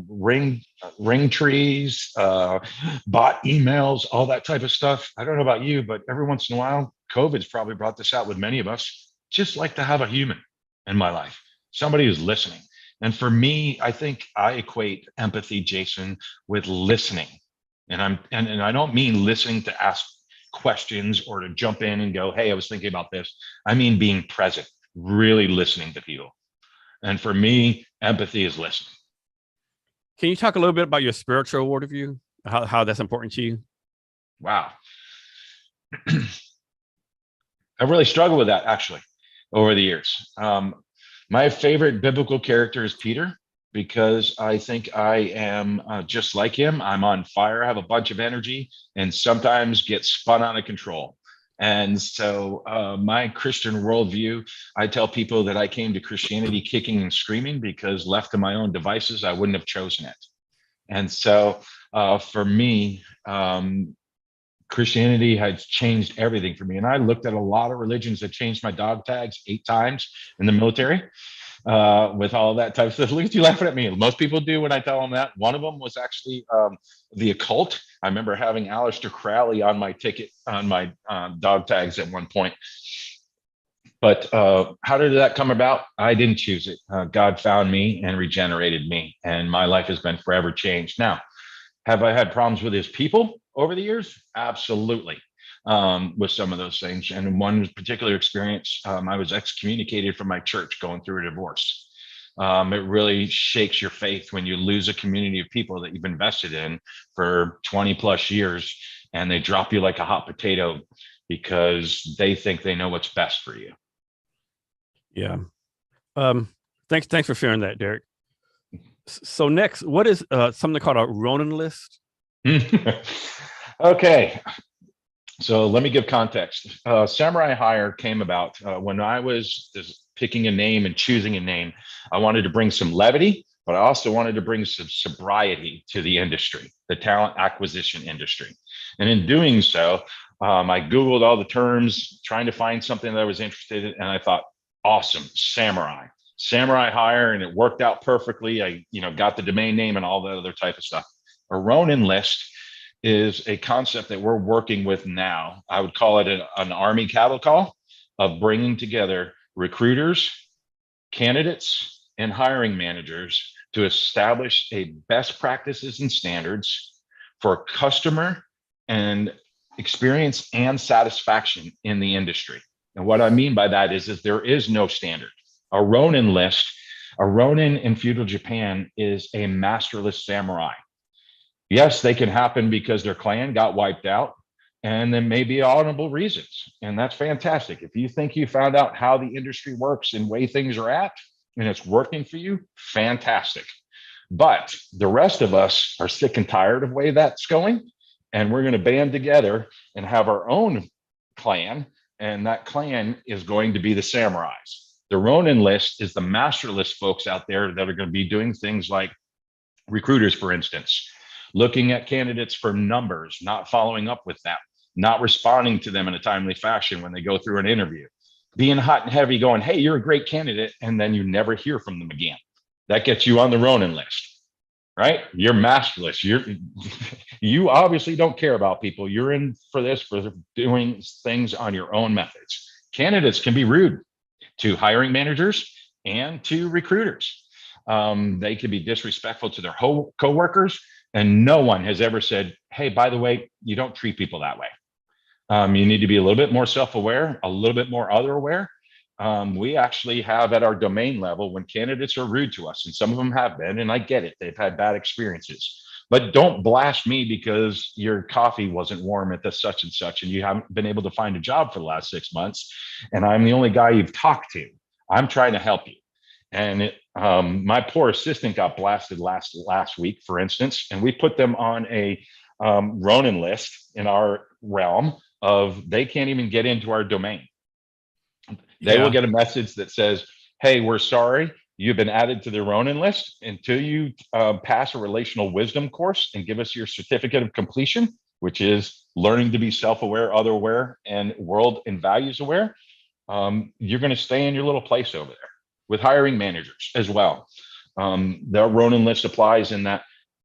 ring trees, bot emails, all that type of stuff. I don't know about you, but every once in a while, COVID's probably brought this out with many of us. Just like to have a human in my life, somebody who's listening. And for me, I think I equate empathy, Jason, with listening. And I don't mean listening to ask questions or to jump in and go, hey, I was thinking about this. I mean being present, really listening to people. And for me, empathy is listening. Can you talk a little bit about your spiritual worldview, how that's important to you? Wow. I've really struggled with that, actually, over the years. My favorite biblical character is Peter, because I think I am just like him. I'm on fire, I have a bunch of energy, and sometimes get spun out of control. And so my Christian worldview, I tell people that I came to Christianity kicking and screaming, because left to my own devices, I wouldn't have chosen it. And so for me, Christianity has changed everything for me. And I looked at a lot of religions that changed my dog tags 8 times in the military with all that type of stuff. Look at you laughing at me. Most people do when I tell them that. One of them was actually the occult. I remember having Aleister Crowley on my ticket, on my dog tags at one point. But how did that come about? I didn't choose it. God found me and regenerated me, and my life has been forever changed. Now, have I had problems with his people over the years? Absolutely, with some of those things. And in one particular experience, I was excommunicated from my church going through a divorce. It really shakes your faith when you lose a community of people that you've invested in for 20 plus years, and they drop you like a hot potato because they think they know what's best for you. Yeah. Thanks for sharing that, Derek. So next, what is something called a Ronin list? Okay. So let me give context. Samurai Hire came about when I was just picking a name and choosing a name. I wanted to bring some levity, but I also wanted to bring some sobriety to the industry, the talent acquisition industry. And in doing so, I Googled all the terms, trying to find something that I was interested in. And I thought, awesome, Samurai Hire, and it worked out perfectly. I got the domain name and all that other type of stuff. A Ronin list is a concept that we're working with now. I would call it an army cattle call of bringing together recruiters, candidates, and hiring managers to establish a best practices and standards for customer and experience and satisfaction in the industry. And what I mean by that is there is no standard. A Ronin list, a Ronin in feudal Japan is a masterless samurai. Yes, they can happen because their clan got wiped out, and then maybe honorable reasons. And that's fantastic. If you think you found out how the industry works and way things are at, and it's working for you, fantastic. But the rest of us are sick and tired of the way that's going. And we're going to band together and have our own clan. And that clan is going to be the samurais. The Ronin list is the masterless folks out there that are going to be doing things like recruiters, for instance, looking at candidates for numbers, not following up with them, not responding to them in a timely fashion when they go through an interview, being hot and heavy going, hey, you're a great candidate, and then you never hear from them again. That gets you on the Ronin list, right? You're masterless. You obviously don't care about people. You're in for this, for doing things on your own methods. Candidates can be rude to hiring managers and to recruiters. They can be disrespectful to their coworkers, and no one has ever said, hey, by the way, you don't treat people that way. You need to be a little bit more self-aware, a little bit more other-aware. We actually have at our domain level, when candidates are rude to us, and some of them have been, and I get it, they've had bad experiences, but don't blast me because your coffee wasn't warm at the such and such, and you haven't been able to find a job for the last 6 months, and I'm the only guy you've talked to. I'm trying to help you. And my poor assistant got blasted last week, for instance, and we put them on a Ronin list in our realm of they can't even get into our domain. They will get a message that says, hey, we're sorry, you've been added to the Ronin list. Until you pass a relational wisdom course and give us your certificate of completion, which is learning to be self-aware, other-aware, and world and values aware, you're going to stay in your little place over there. With hiring managers as well. The Ronin list applies in that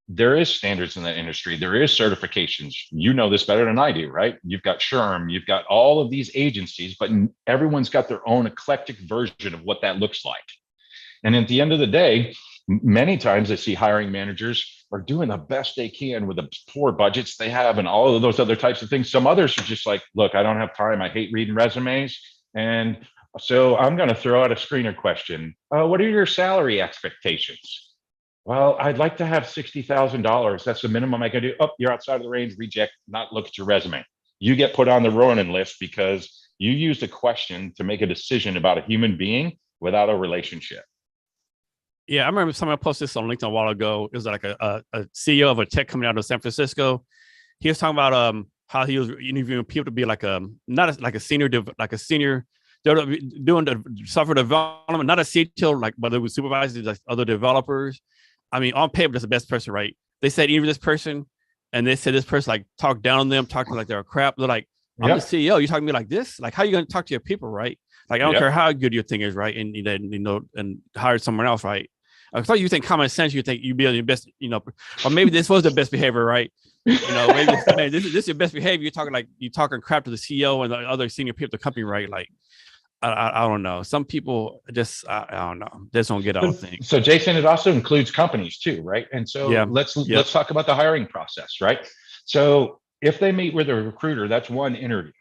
there is standards in that industry. There is certifications. You know this better than I do, right? You've got SHRM, you've got all of these agencies, but everyone's got their own eclectic version of what that looks like. And at the end of the day, many times I see hiring managers are doing the best they can with the poor budgets they have and all of those other types of things. Some others are just like, look, I don't have time. I hate reading resumes. And so I'm going to throw out a screener question. What are your salary expectations? Well, I'd like to have $60,000. That's the minimum I can do. Oh, you're outside of the range, reject, not look at your resume. You get put on the Ronin list because you used a question to make a decision about a human being without a relationship. Yeah, I remember someone posted this on LinkedIn a while ago. It was like a CEO of a tech company out of San Francisco. He was talking about how he was interviewing people to be like a senior doing the software development, not a CTO, like whether it was supervisors, like other developers. I mean, on paper, that's the best person, right? They said even this person, and they said this person like talked down on them, talking like they're crap. They're like, I'm the CEO. You talking to me like this? Like, how are you going to talk to your people, right? Like, I don't care how good your thing is, right? And and hire someone else, right? I thought you think common sense. You think you'd be on your best, or maybe this was the best behavior, right? Maybe this is your best behavior. You're talking crap to the CEO and the other senior people of the company, right? Like, I don't know. Some people just, I don't know. Just don't get out of things. So Jason, it also includes companies too, right? And so let's talk about the hiring process, right? So if they meet with a recruiter, that's one interview.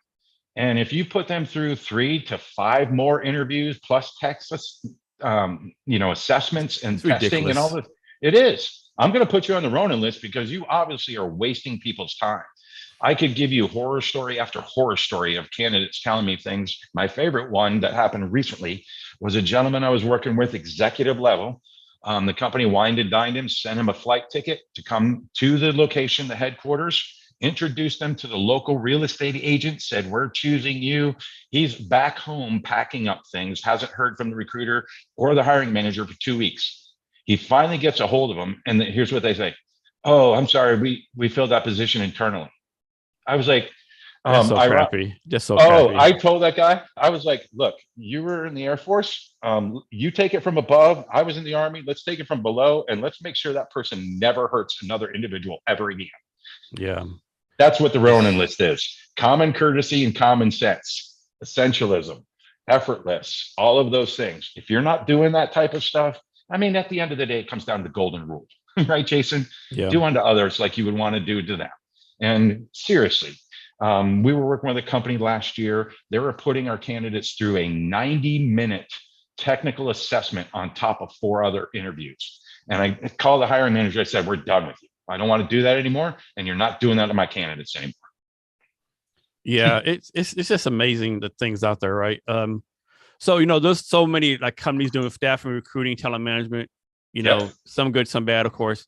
And if you put them through 3 to 5 more interviews plus Texas, assessments and testing and all this, it is. I'm going to put you on the Ronin list because you obviously are wasting people's time. I could give you horror story after horror story of candidates telling me things. My favorite one that happened recently was a gentleman I was working with, executive level. The company wined and dined him, sent him a flight ticket to come to the location, the headquarters, introduced them to the local real estate agent, said, we're choosing you. He's back home packing up things, hasn't heard from the recruiter or the hiring manager for 2 weeks. He finally gets a hold of them. And here's what they say. Oh, I'm sorry. We filled that position internally. I was like, that's so crappy. Just so crappy. I told that guy, I was like, look, you were in the Air Force. You take it from above. I was in the Army. Let's take it from below. And let's make sure that person never hurts another individual ever again. Yeah. That's what the Ronin list is. Common courtesy and common sense, essentialism, effortless, all of those things. If you're not doing that type of stuff, I mean, at the end of the day, it comes down to the golden rule. right, Jason? Yeah. Do unto others like you would want to do to them. And seriously, we were working with a company last year. They were putting our candidates through a 90-minute technical assessment on top of 4 other interviews. And I called the hiring manager. I said, we're done with you. I don't want to do that anymore. And you're not doing that to my candidates anymore. Yeah. It's just amazing the things out there, right? So, there's so many like companies doing staffing, recruiting, talent management, Yep. some good, some bad, of course.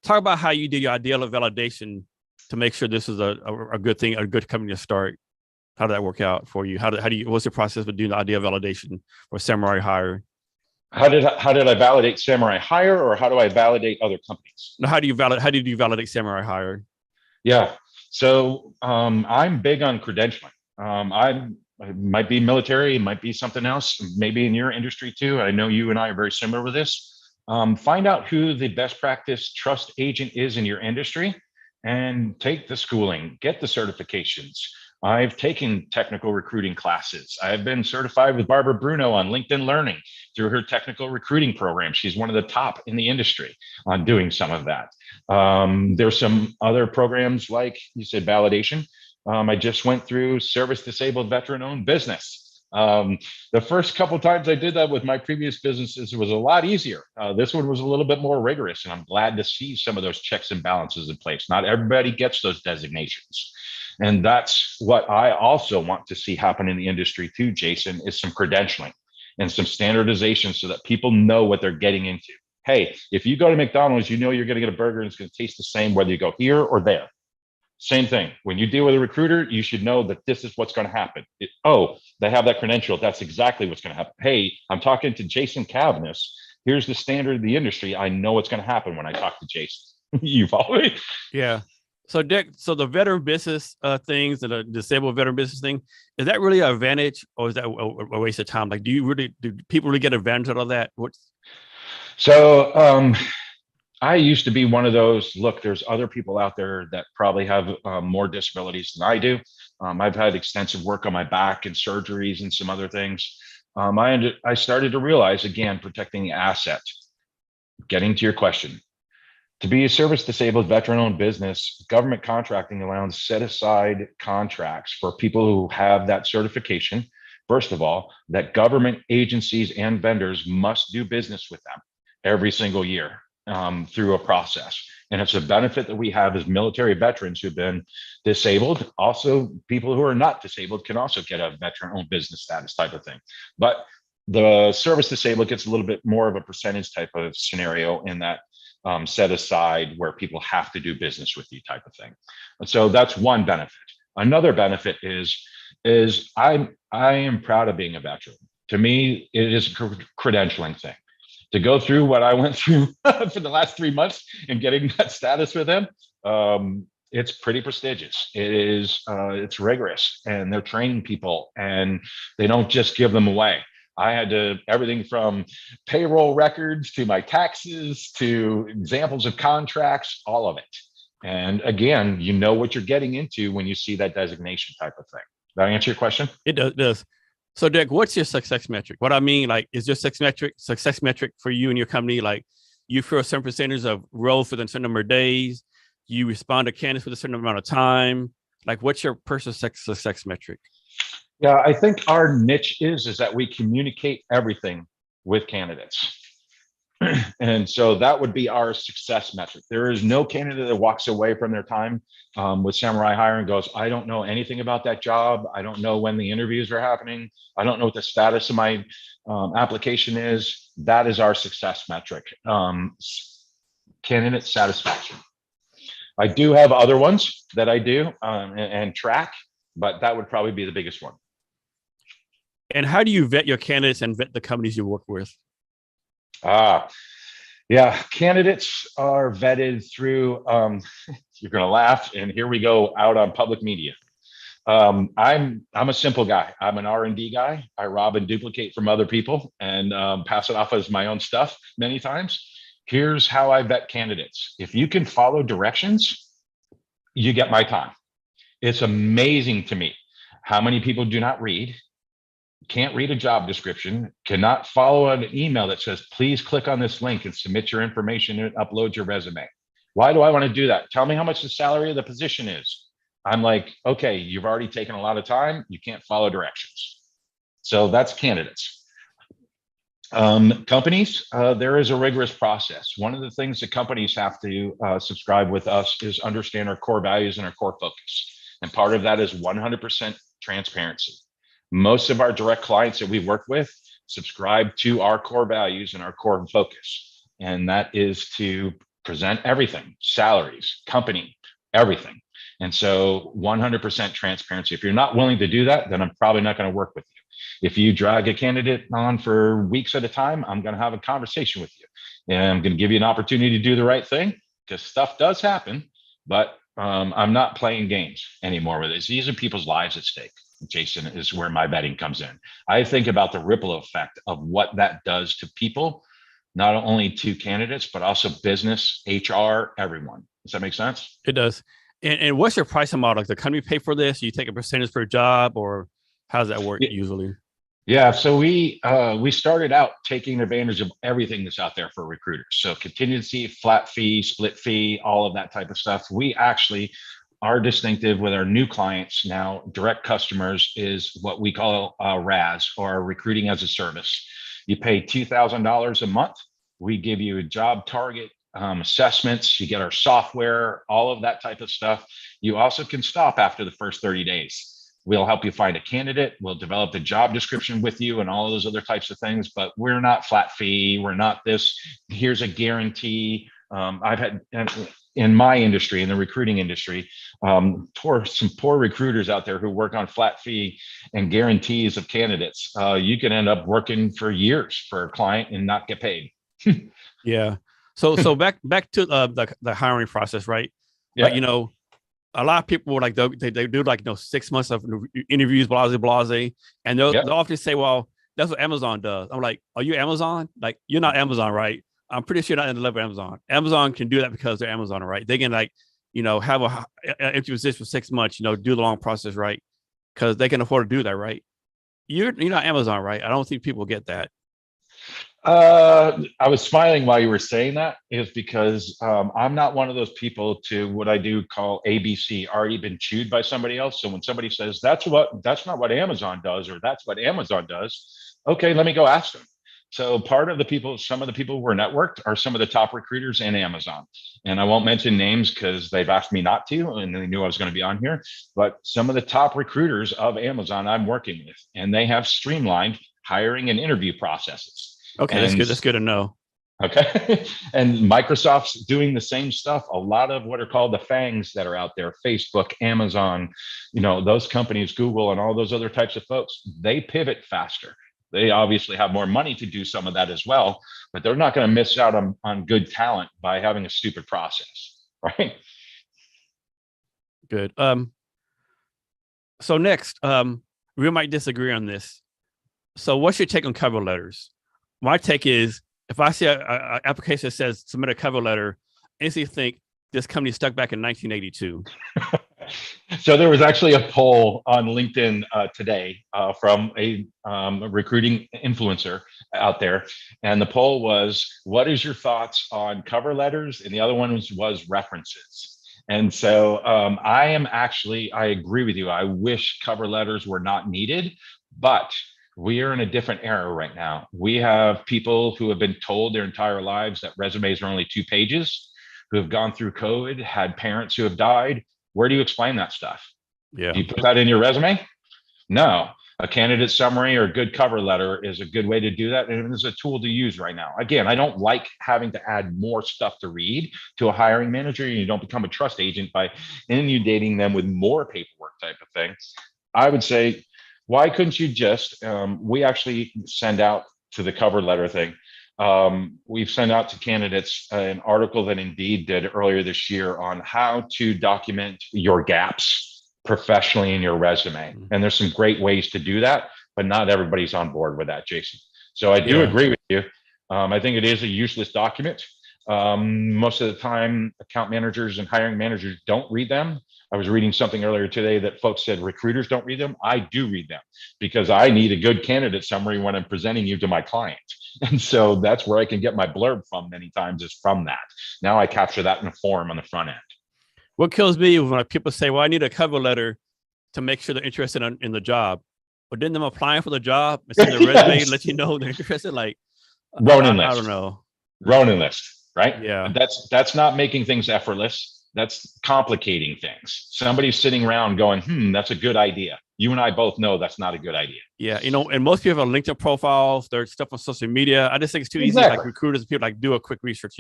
Talk about how you did your ideal validation to make sure this is a good thing, a good company to start. How did that work out for you? What's the process for doing the ideal validation for Samurai Hire? How did I validate Samurai Hire, or how do I validate other companies? Now, how did you validate Samurai Hire? Yeah. So I'm big on credentialing. I might be military, it might be something else, maybe in your industry too. I know you and I are very similar with this. Find out who the best practice trust agent is in your industry and take the schooling, get the certifications. I've taken technical recruiting classes. I've been certified with Barbara Bruno on LinkedIn Learning through her technical recruiting program. She's one of the top in the industry on doing some of that. There's some other programs like you said, validation. I just went through service disabled veteran owned business. The first couple of times I did that with my previous businesses, it was a lot easier. This one was a little bit more rigorous, and I'm glad to see some of those checks and balances in place. Not everybody gets those designations. And that's what I also want to see happen in the industry too, Jason, is some credentialing and some standardization so that people know what they're getting into. Hey, if you go to McDonald's, you know you're going to get a burger and it's going to taste the same whether you go here or there. Same thing. When you deal with a recruiter, you should know that this is what's going to happen. They have that credential. That's exactly what's going to happen. Hey, I'm talking to Jason Cavness. Here's the standard of the industry. I know what's going to happen when I talk to Jason. You follow me? Yeah. So Dick, the veteran business things and the disabled veteran business thing, is that really an advantage, or is that a waste of time? Like, do people really get advantage out of that? So I used to be one of those, look, there's other people out there that probably have more disabilities than I do. I've had extensive work on my back and surgeries and some other things. I started to realize, again, protecting the asset. Getting to your question, to be a service disabled veteran owned business, government contracting allows set aside contracts for people who have that certification. First of all, that government agencies and vendors must do business with them every single year through a process. And it's a benefit that we have as military veterans who've been disabled. Also, people who are not disabled can also get a veteran owned business status type of thing. But the service disabled gets a little bit more of a percentage type of scenario in that set aside where people have to do business with you type of thing. And so that's one benefit. Another benefit is I am proud of being a veteran. To me, it is a credentialing thing. To go through what I went through for the last 3 months and getting that status with them, it's pretty prestigious. It's rigorous, and they're training people, and they don't just give them away. I had to everything from payroll records to my taxes to examples of contracts, all of it. And again, you know what you're getting into when you see that designation type of thing. Did I answer your question? It does. So, Dick, what's your success metric? What I mean, like, is your success metric for you and your company, like, you fill a certain percentage of roles within a certain number of days, you respond to candidates with a certain amount of time? Like, what's your personal success metric? Yeah, I think our niche is that we communicate everything with candidates. And so that would be our success metric. There is no candidate that walks away from their time with Samurai Hire and goes, I don't know anything about that job. I don't know when the interviews are happening. I don't know what the status of my application is. That is our success metric. Candidate satisfaction. I do have other ones that I do and track, but that would probably be the biggest one. And how do you vet your candidates and vet the companies you work with? Yeah, candidates are vetted through, you're going to laugh, and here we go out on public media. I'm a simple guy. I'm an R&D guy. I rob and duplicate from other people and pass it off as my own stuff many times. Here's how I vet candidates. If you can follow directions, you get my time. It's amazing to me how many people do not read can't read a job description, cannot follow an email that says, please click on this link and submit your information and upload your resume. Why do I want to do that? Tell me how much the salary of the position is. I'm like, okay, you've already taken a lot of time. You can't follow directions. So that's candidates. Companies, there is a rigorous process. One of the things that companies have to subscribe with us is understand our core values and our core focus. And part of that is 100% transparency. Most of our direct clients that we work with subscribe to our core values and our core focus. And that is to present everything, salaries, company, everything. And so 100% transparency. If you're not willing to do that, then I'm probably not going to work with you. If you drag a candidate on for weeks at a time, I'm going to have a conversation with you. And I'm going to give you an opportunity to do the right thing, because stuff does happen, but I'm not playing games anymore with this. These are people's lives at stake. Jason, is where my betting comes in. I think about the ripple effect of what that does to people, not only to candidates, but also business, HR, everyone. Does that make sense? It does. And what's your pricing model? Does the company pay for this? You take a percentage per job, or how does that work usually? Yeah, so we started out taking advantage of everything that's out there for recruiters. So contingency, flat fee, split fee, all of that type of stuff. We actually are distinctive with our new clients now. Direct customers is what we call RAS, or recruiting as a service. You pay $2,000 a month. We give you a job target, assessments. You get our software, all of that type of stuff. You also can stop after the first 30 days. We'll help you find a candidate. We'll develop the job description with you and all of those other types of things. But we're not flat fee. We're not this. Here's a guarantee. I've had in my industry, in the recruiting industry, some poor recruiters out there who work on flat fee and guarantees of candidates. You can end up working for years for a client and not get paid. Yeah. So back to the hiring process, right? Yeah. Like, a lot of people like they do like 6 months of interviews, blase, and they'll often say, "Well, that's what Amazon does." I'm like, "Are you Amazon? Like, you're not Amazon, right?" I'm pretty sure you're not in the level of Amazon. Amazon can do that because they're Amazon, right? They can have a empty position for 6 months, do the long process, right? Because they can afford to do that, right? You're not Amazon, right? I don't think people get that. I was smiling while you were saying that, is because I'm not one of those people to what I do call ABC, already been chewed by somebody else. So when somebody says that's not what Amazon does, or that's what Amazon does, okay, let me go ask them. So some of the people who were networked are some of the top recruiters in Amazon. And I won't mention names because they've asked me not to, and they knew I was going to be on here. But some of the top recruiters of Amazon I'm working with, and they have streamlined hiring and interview processes. Okay, that's good. That's good to know. Okay. And Microsoft's doing the same stuff. A lot of what are called the FANGs that are out there, Facebook, Amazon, those companies, Google, and all those other types of folks, they pivot faster. They obviously have more money to do some of that as well, but they're not going to miss out on good talent by having a stupid process, right? Good. So next, we might disagree on this. So what's your take on cover letters? My take is, if I see an application that says submit a cover letter, I instantly think this company stuck back in 1982. So there was actually a poll on LinkedIn today from a recruiting influencer out there. And the poll was, what is your thoughts on cover letters? And the other one was references. And so I agree with you. I wish cover letters were not needed, but we are in a different era right now. We have people who have been told their entire lives that resumes are only 2 pages, who have gone through COVID, had parents who have died. Where do you explain that stuff? Yeah. Do you put that in your resume? No. A candidate summary or a good cover letter is a good way to do that. And it's a tool to use right now. Again, I don't like having to add more stuff to read to a hiring manager. You don't become a trust agent by inundating them with more paperwork type of thing. I would say, why couldn't you just, we actually send out to the cover letter thing. We've sent out to candidates an article that Indeed did earlier this year on how to document your gaps professionally in your resume. And there's some great ways to do that, but not everybody's on board with that, Jason. So I do agree with you. I think it is a useless document. Most of the time, account managers and hiring managers don't read them. I was reading something earlier today that folks said recruiters don't read them. I do read them because I need a good candidate summary when I'm presenting you to my client. And so that's where I can get my blurb from many times, is from that. Now I capture that in a form on the front end. What kills me is when people say, well, I need a cover letter to make sure they're interested in the job. But then them applying for the job and send their resume and let you know they're interested. Like, Ronin list. I don't know. Ronin list, right? Yeah. That's not making things effortless. That's complicating things. Somebody's sitting around going, that's a good idea. You and I both know that's not a good idea. Yeah. And most people have LinkedIn profiles, their stuff on social media. I just think it's too easy. Like recruiters and people like do a quick research,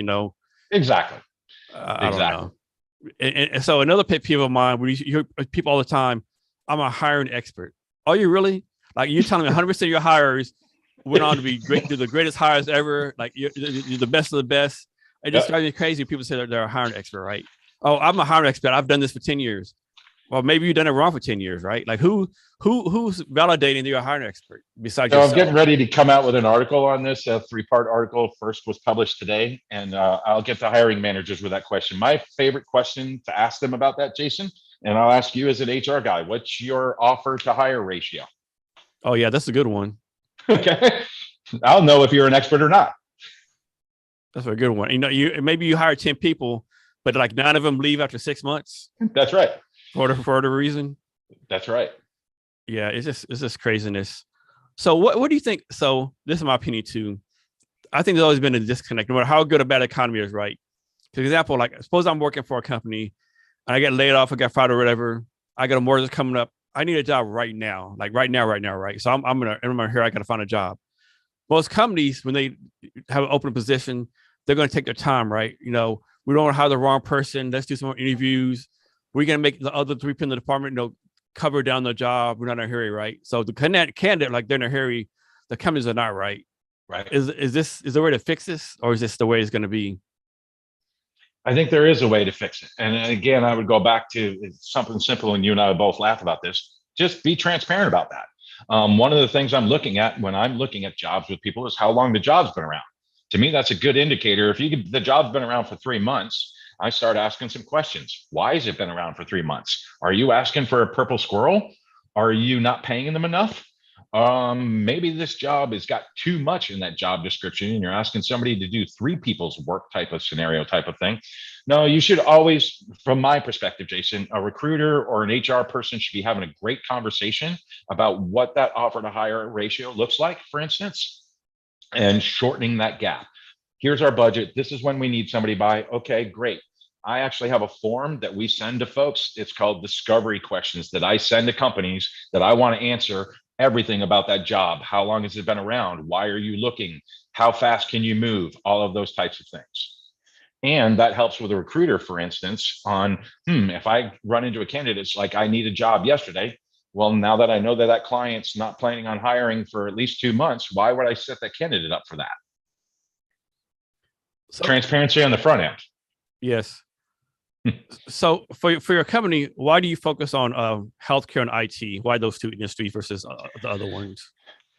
Exactly. I don't know. And so another pet peeve of mine, where you hear people all the time, I'm a hiring expert. Are you really? Like, you're telling me 100% of your hires went on to be great, do the greatest hires ever. Like, you're the best of the best. It just drives me crazy. People say they're a hiring expert, right? Oh, I'm a hiring expert. I've done this for 10 years. Well, maybe you've done it wrong for 10 years, right? Like, who's validating that you're a hiring expert besides yourself? I'm getting ready to come out with an article on this, a 3-part article. First was published today, and I'll get to hiring managers with that question. My favorite question to ask them about that, Jason, and I'll ask you as an HR guy, what's your offer to hire ratio? Oh, yeah, that's a good one. Okay. I'll know if you're an expert or not. That's a good one. Maybe you hire 10 people, but like 9 of them leave after 6 months. That's right. For the reason. That's right. Yeah, it's just craziness. So what do you think? So this is my opinion too. I think there's always been a disconnect, no matter how good or bad the economy is, right? For example, like, suppose I'm working for a company and I get laid off, I get fired or whatever. I got a mortgage coming up. I need a job right now, like right now, right? So I'm gonna here. I gotta find a job. Most companies, when they have an open position, they're gonna take their time, right? We don't want to hire the wrong person. Let's do some more interviews. We're gonna make the other 3 people in the department, cover down the job. We're not in a hurry, right? So the candidate, like, they're in a hurry. The companies are not right. Right. Is there a way to fix this, or is this the way it's going to be? I think there is a way to fix it. And again, I would go back to something simple, and you and I would both laugh about this. Just be transparent about that. One of the things I'm looking at when I'm looking at jobs with people is how long the job's been around. To me, that's a good indicator. If the job's been around for 3 months, I start asking some questions. Why has it been around for 3 months? Are you asking for a purple squirrel? Are you not paying them enough? Maybe this job has got too much in that job description and you're asking somebody to do 3 people's work type of scenario type of thing. No, you should always, from my perspective, Jason, a recruiter or an HR person should be having a great conversation about what that offer to hire ratio looks like, for instance, and shortening that gap. Here's our budget. This is when we need somebody by. Okay, great. I actually have a form that we send to folks. It's called discovery questions that I send to companies that I want to answer everything about that job. How long has it been around? Why are you looking? How fast can you move? All of those types of things. And that helps with a recruiter, for instance, on, if I run into a candidate, it's like, I need a job yesterday. Well, now that I know that that client's not planning on hiring for at least 2 months, why would I set that candidate up for that? So, transparency on the front end. Yes. So for your company, why do you focus on healthcare and IT? Why those 2 industries versus the other ones?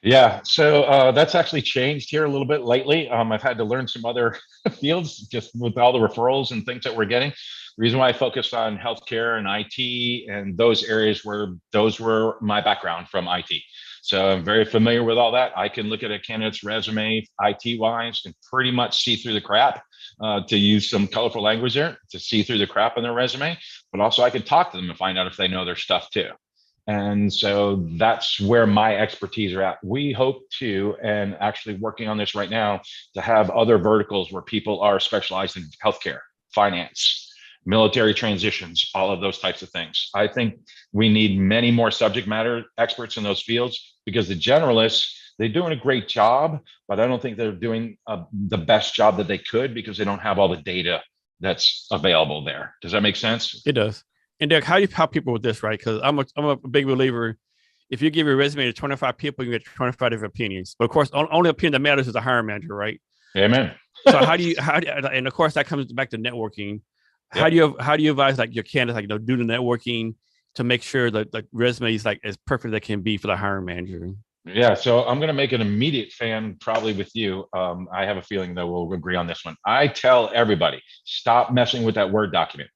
Yeah, so that's actually changed here a little bit lately. I've had to learn some other fields just with all the referrals and things that we're getting. The reason why I focused on healthcare and IT and those areas those were my background from IT. So I'm very familiar with all that. I can look at a candidate's resume IT-wise and pretty much see through the crap, to use some colorful language there, to see through the crap in their resume. But also I can talk to them and find out if they know their stuff too. And so that's where my expertise are at. We hope to, and actually working on this right now, to have other verticals where people are specialized in healthcare, finance, military transitions, all of those types of things. I think we need many more subject matter experts in those fields, because the generalists, they're doing a great job, but I don't think they're doing the best job that they could, because they don't have all the data that's available there. Does that make sense? It does. And Derek, how do you help people with this, right? Because I'm a big believer. If you give your resume to 25 people, you get 25 different opinions. But of course, only opinion that matters is the hiring manager, right? Amen. So and of course that comes back to networking. Yep. How do you advise like your candidates, do the networking to make sure that the resume is like as perfect as it can be for the hiring manager? Yeah, so I'm going to make an immediate fan probably with you. I have a feeling that we'll agree on this one. I tell everybody, stop messing with that Word document.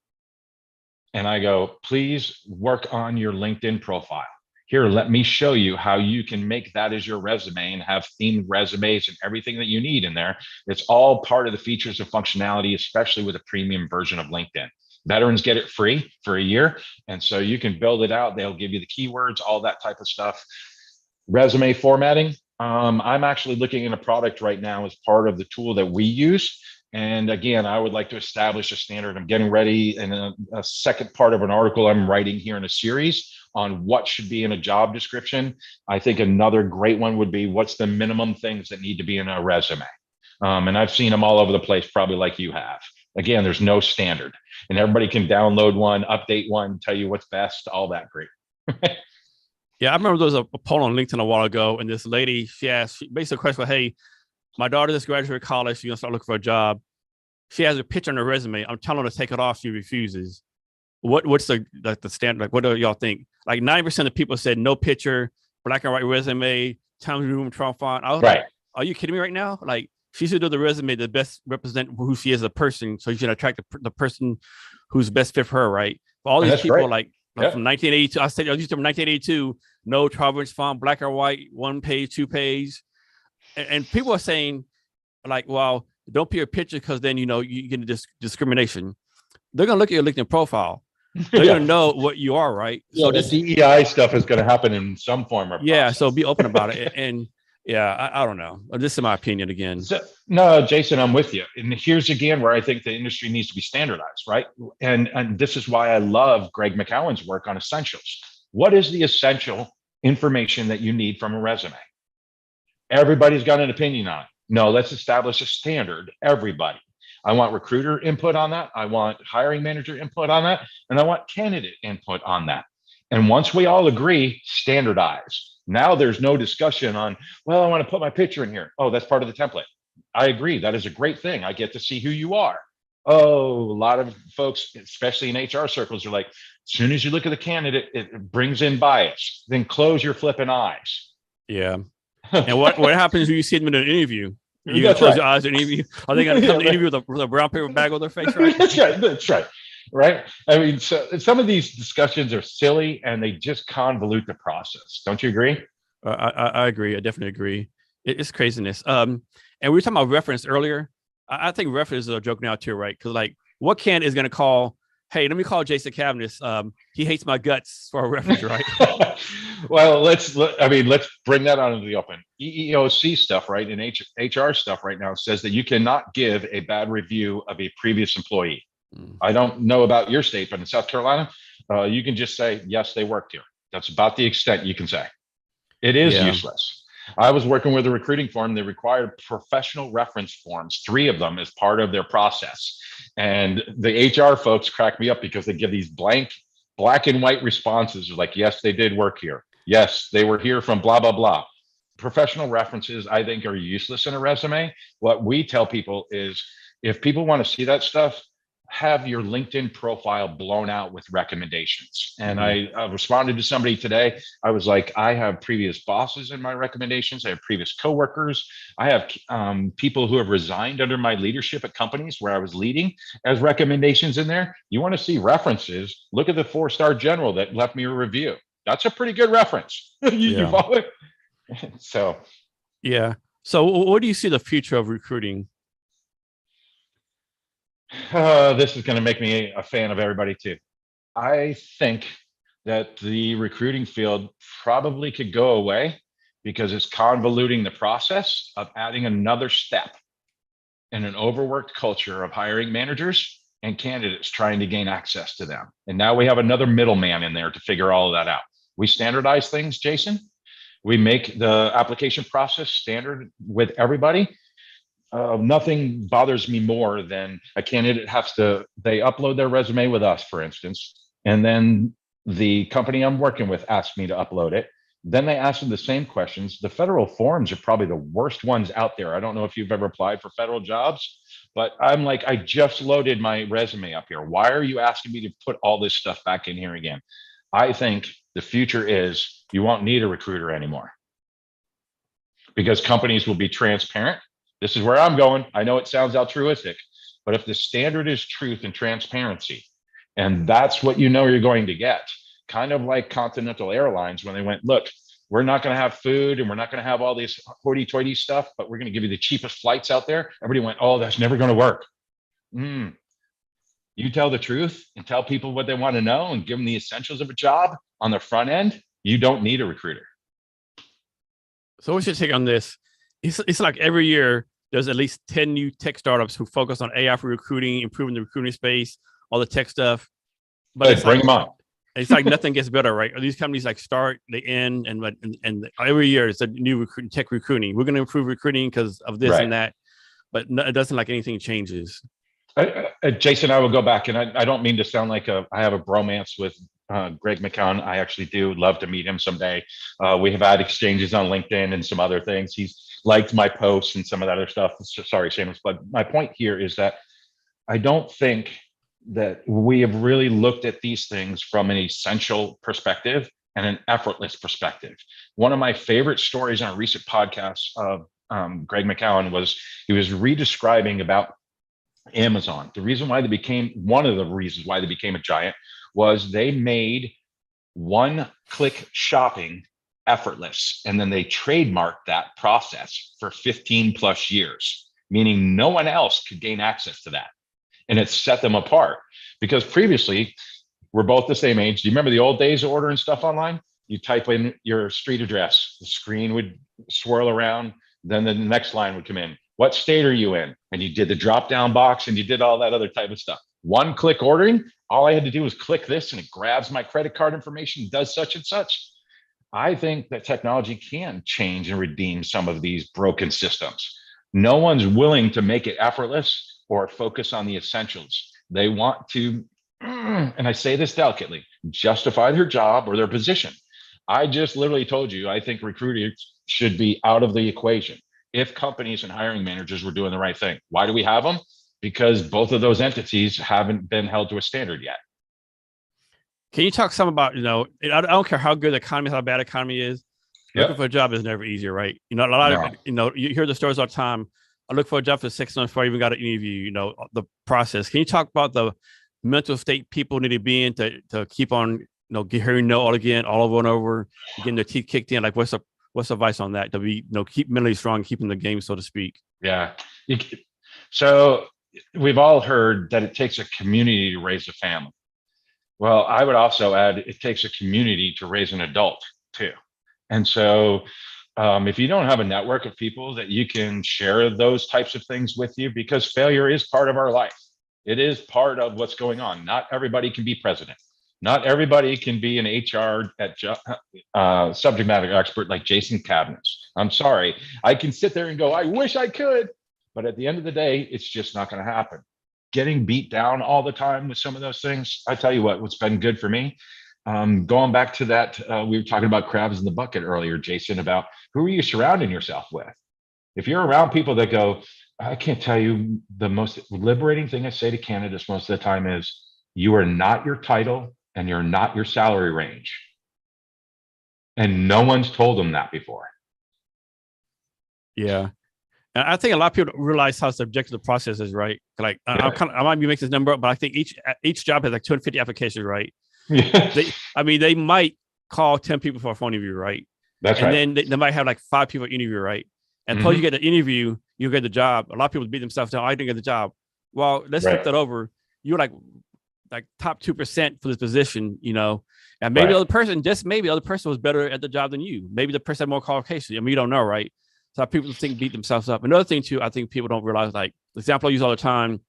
And I go, please work on your LinkedIn profile. Here, let me show you how you can make that as your resume and have themed resumes and everything that you need in there. It's all part of the features of functionality, especially with a premium version of LinkedIn. Veterans get it free for a year. And so you can build it out. They'll give you the keywords, all that type of stuff. Resume formatting. I'm actually looking at a product right now as part of the tool that we use. And again, I would like to establish a standard. I'm getting ready in a second part of an article I'm writing here in a series on what should be in a job description. I think another great one would be what's the minimum things that need to be in a resume. And I've seen them all over the place, probably like you have. Again, there's no standard, and everybody can download one, update one, tell you what's best, all that great. Yeah, I remember there was a poll on LinkedIn a while ago, and this lady, she asked basically a question, hey, my daughter just graduated college, she's gonna start looking for a job. She has a picture on her resume. I'm telling her to take it off, she refuses. What's the standard? Like, what do y'all think? Like 90% of people said no picture, black and white resume, Times New Roman Trump font. I was Right. like, are you kidding me right now? Like, she should do the resume that best represent who she is as a person, so you should attract the person who's best fit for her, right? For all And these that's people, great. like Yeah. from 1982, I said I used to from 1982, no 12-inch font, black or white, 1 page, 2 page, and people are saying like, well, don't put your picture because then you get discrimination. They're gonna look at your LinkedIn profile. They're Yeah. gonna know what you are, right? Yeah, So the this, DEI stuff is going to happen in some form or yeah. So process. be open about it. And yeah, I don't know. This is my opinion again. So, no, Jason, I'm with you. And here's again where I think the industry needs to be standardized, right? And this is why I love Greg McCowan's work on essentials. What is the essential information that you need from a resume? Everybody's got an opinion on it. No, let's establish a standard. Everybody. I want recruiter input on that. I want hiring manager input on that. And I want candidate input on that. And once we all agree, standardize. Now there's no discussion on, well, I want to put my picture in here. Oh, that's part of the template. I agree. That is a great thing. I get to see who you are. Oh, a lot of folks, especially in HR circles, are like, as soon as you look at the candidate, it brings in bias. Then close your flipping eyes. Yeah. And what happens when you see them in an interview? You gonna That's close right. your eyes in an interview? Are they gonna come to interview with a brown paper bag on their face? Right. That's right. That's right. Right. I mean, so some of these discussions are silly and they just convolute the process. Don't you agree? I agree. I definitely agree. It's craziness. And we were talking about reference earlier. I think reference is a joke now too, right? Because like, what candidate is going to call? Hey, let me call Jason Cavness. He hates my guts for a reference, right? Well, let's bring that out into the open. EEOC stuff, right? And HR stuff right now says that you cannot give a bad review of a previous employee. I don't know about your state, but in South Carolina, you can just say, yes, they worked here. That's about the extent you can say. It is Yeah. useless. I was working with a recruiting firm. They required professional reference forms, 3 of them as part of their process. And the HR folks crack me up because they give these black and white responses like, yes, they did work here. Yes, they were here from blah, blah, blah. Professional references, I think, are useless in a resume. What we tell people is if people want to see that stuff, have your LinkedIn profile blown out with recommendations. And I responded to somebody today. I was like, I have previous bosses in my recommendations. I have previous coworkers. I have people who have resigned under my leadership at companies where I was leading as recommendations in there. You want to see references? Look at the 4-star general that left me a review. That's a pretty good reference. You follow it? So, yeah. So what do you see the future of recruiting? this is going to make me a fan of everybody too. I think that the recruiting field probably could go away because it's convoluting the process of adding another step in an overworked culture of hiring managers and candidates trying to gain access to them. And now we have another middleman in there to figure all of that out. We standardize things, Jason. We make the application process standard with everybody. Nothing bothers me more than a candidate they upload their resume with us, for instance, and then the company I'm working with asks me to upload it. Then they ask them the same questions. The federal forms are probably the worst ones out there. I don't know if you've ever applied for federal jobs, but I'm like, I just loaded my resume up here. Why are you asking me to put all this stuff back in here again? I think the future is you won't need a recruiter anymore. because companies will be transparent. This is where I'm going. I know it sounds altruistic, but if the standard is truth and transparency, and that's what you know you're going to get, kind of like Continental Airlines when they went, look, we're not going to have food and we're not going to have all this hoity-toity stuff, but we're going to give you the cheapest flights out there. Everybody went, oh, that's never going to work. You tell the truth and tell people what they want to know and give them the essentials of a job on the front end. You don't need a recruiter. So what's your take on this? It's like every year there's at least 10 new tech startups who focus on AI for recruiting, improving the recruiting space, all the tech stuff. But Hey, bring them on. It's like nothing gets better, right? Or these companies like start, they end, and every year it's a new tech recruiting. We're going to improve recruiting because of this and that, but it doesn't like anything changes. Jason, I will go back, and I don't mean to sound like I have a bromance with Greg McKeown. I actually do love to meet him someday. We have had exchanges on LinkedIn and some other things. He's liked my posts and some of that other stuff. Sorry, Seamus, but my point here is that I don't think that we have really looked at these things from an essential perspective and an effortless perspective. One of my favorite stories on a recent podcast of Greg McKeown was he was redescribing about Amazon. One of the reasons why they became a giant was they made one-click shopping effortless, and then they trademarked that process for 15 plus years, meaning no one else could gain access to that. And it set them apart because previously we're both the same age. Do you remember the old days of ordering stuff online? You type in your street address, the screen would swirl around, then the next line would come in. What state are you in? And you did the drop down box and you did all that other type of stuff. One click ordering, all I had to do was click this and it grabs my credit card information, does such and such. I think that technology can change and redeem some of these broken systems. No one's willing to make it effortless or focus on the essentials. They want to, and I say this delicately, justify their job or their position. I just literally told you, I think recruiters should be out of the equation if companies and hiring managers were doing the right thing. Why do we have them? Because both of those entities haven't been held to a standard yet. Can you talk some about, I don't care how good the economy is, how bad the economy is. Looking for a job is never easier, right? A lot of, you hear the stories all the time. I look for a job for 6 months before I even got an interview, the process. Can you talk about the mental state people need to be in to keep on, hearing no all again, all over and over, getting their teeth kicked in? Like, what's advice on that to be, keep mentally strong, keeping the game, so to speak? Yeah. So we've all heard that it takes a community to raise a family. Well, I would also add it takes a community to raise an adult too. And so if you don't have a network of people that you can share those types of things with you, because failure is part of our life. It is part of what's going on. Not everybody can be president. Not everybody can be an HR subject matter expert like Jason Kavnis. I'm sorry. I can sit there and go, I wish I could. But at the end of the day, it's just not going to happen. Getting beat down all the time with some of those things, I tell you what's been good for me. Going back to that, we were talking about crabs in the bucket earlier, Jason, about who are you surrounding yourself with? If you're around people that go, I can't tell you, the most liberating thing I say to candidates most of the time is, you are not your title and you're not your salary range. And no one's told them that before. Yeah. And I think a lot of people don't realize how subjective the process is, right? Like, I might be making this number up, but I think each job has like 250 applications, right? Yeah. They might call 10 people for a phone interview, right? That's right. And then they might have like 5 people interview, right? And until you get the interview, you get the job. A lot of people beat themselves down. I didn't get the job. Well, let's flip that over. You're like top 2% for this position, and maybe the other person, maybe the other person was better at the job than you. Maybe the person had more qualifications. I mean, you don't know, right? So people beat themselves up. Another thing too, I think people don't realize, like the example I use all the time,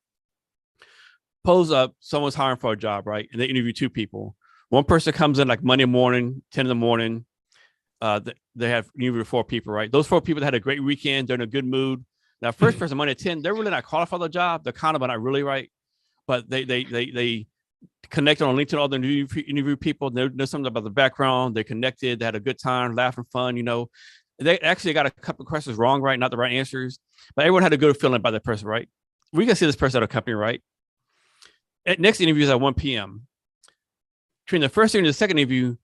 pose up, someone's hiring for a job, right? And they interview 2 people. One person comes in like Monday morning, 10 in the morning. They have interviewed 4 people, right? Those 4 people that had a great weekend, they're in a good mood. Now, first person Monday at 10, they're really not qualified for the job. They're kind of, but not really, right? But they connected on LinkedIn, all the interview people. They know something about the background. They connected. They had a good time, laughing, fun. They actually got a couple of questions wrong, right? Not the right answers, but everyone had a good feeling about that person, right? We can see this person at a company, right? Next interview is at 1 p.m. Between the first interview and the second interview,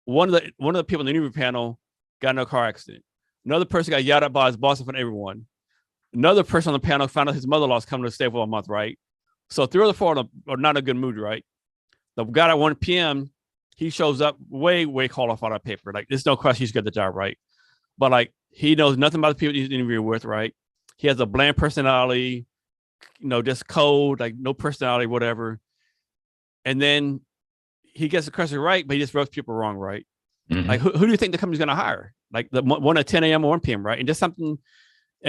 one of the people in the interview panel got in a car accident. Another person got yelled at by his boss in front of everyone. Another person on the panel found out his mother-in-law is coming to stay for a month, right? So 3 or 4 are not in a good mood, right? The guy at 1 p.m., he shows up way qualified on paper. Like, there's no question he's got the job, right? But like, he knows nothing about the people he's interviewing with, right? He has a bland personality, just cold, like no personality, whatever. And then he gets the question right, but he just rubs people wrong, right? Mm-hmm. Like, who do you think the company's going to hire? Like the one at 10 a.m. or 1 p.m., right? And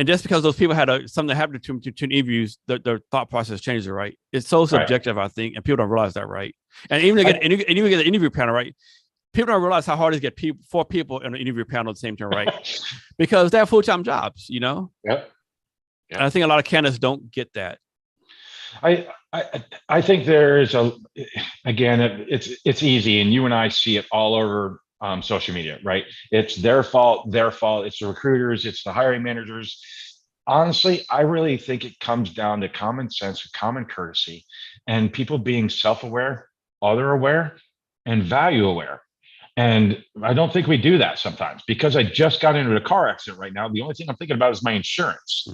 just because those people had something that happened to them to interviews, their thought process changes, right? It's so subjective, right. I think, and people don't realize that, right? And even get an interview panel, right? People don't realize how hard it is to get 4 people in an interview panel at the same time, right? Because they have full-time jobs, Yep. And I think a lot of candidates don't get that. I think there's it's easy, and you and I see it all over social media, right? It's their fault. It's the recruiters, it's the hiring managers. Honestly, I really think it comes down to common sense, common courtesy, and people being self-aware, other-aware, and value-aware. And I don't think we do that sometimes, because I just got into a car accident right now. The only thing I'm thinking about is my insurance.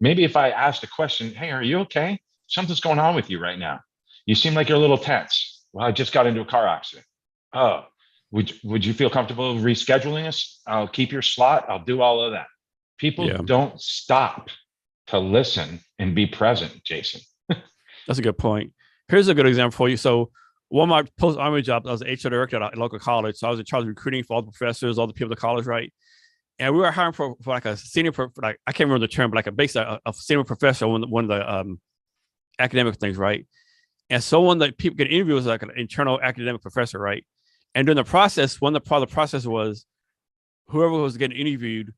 Maybe if I asked a question, hey, are you okay? Something's going on with you right now. You seem like you're a little tense. Well, I just got into a car accident. Oh, would you feel comfortable rescheduling us? I'll keep your slot. I'll do all of that. People don't stop to listen and be present, Jason. That's a good point. Here's a good example for you. So one of my post-army jobs, I was an HR director at a local college. So I was in charge of recruiting for all the professors, all the people at the college, right? And we were hiring for like a senior, like, I can't remember the term, but like basically a senior professor, one of the academic things, right? And so when the people get interviewed was like an internal academic professor, right? And during the process, part of the process was whoever was getting interviewed,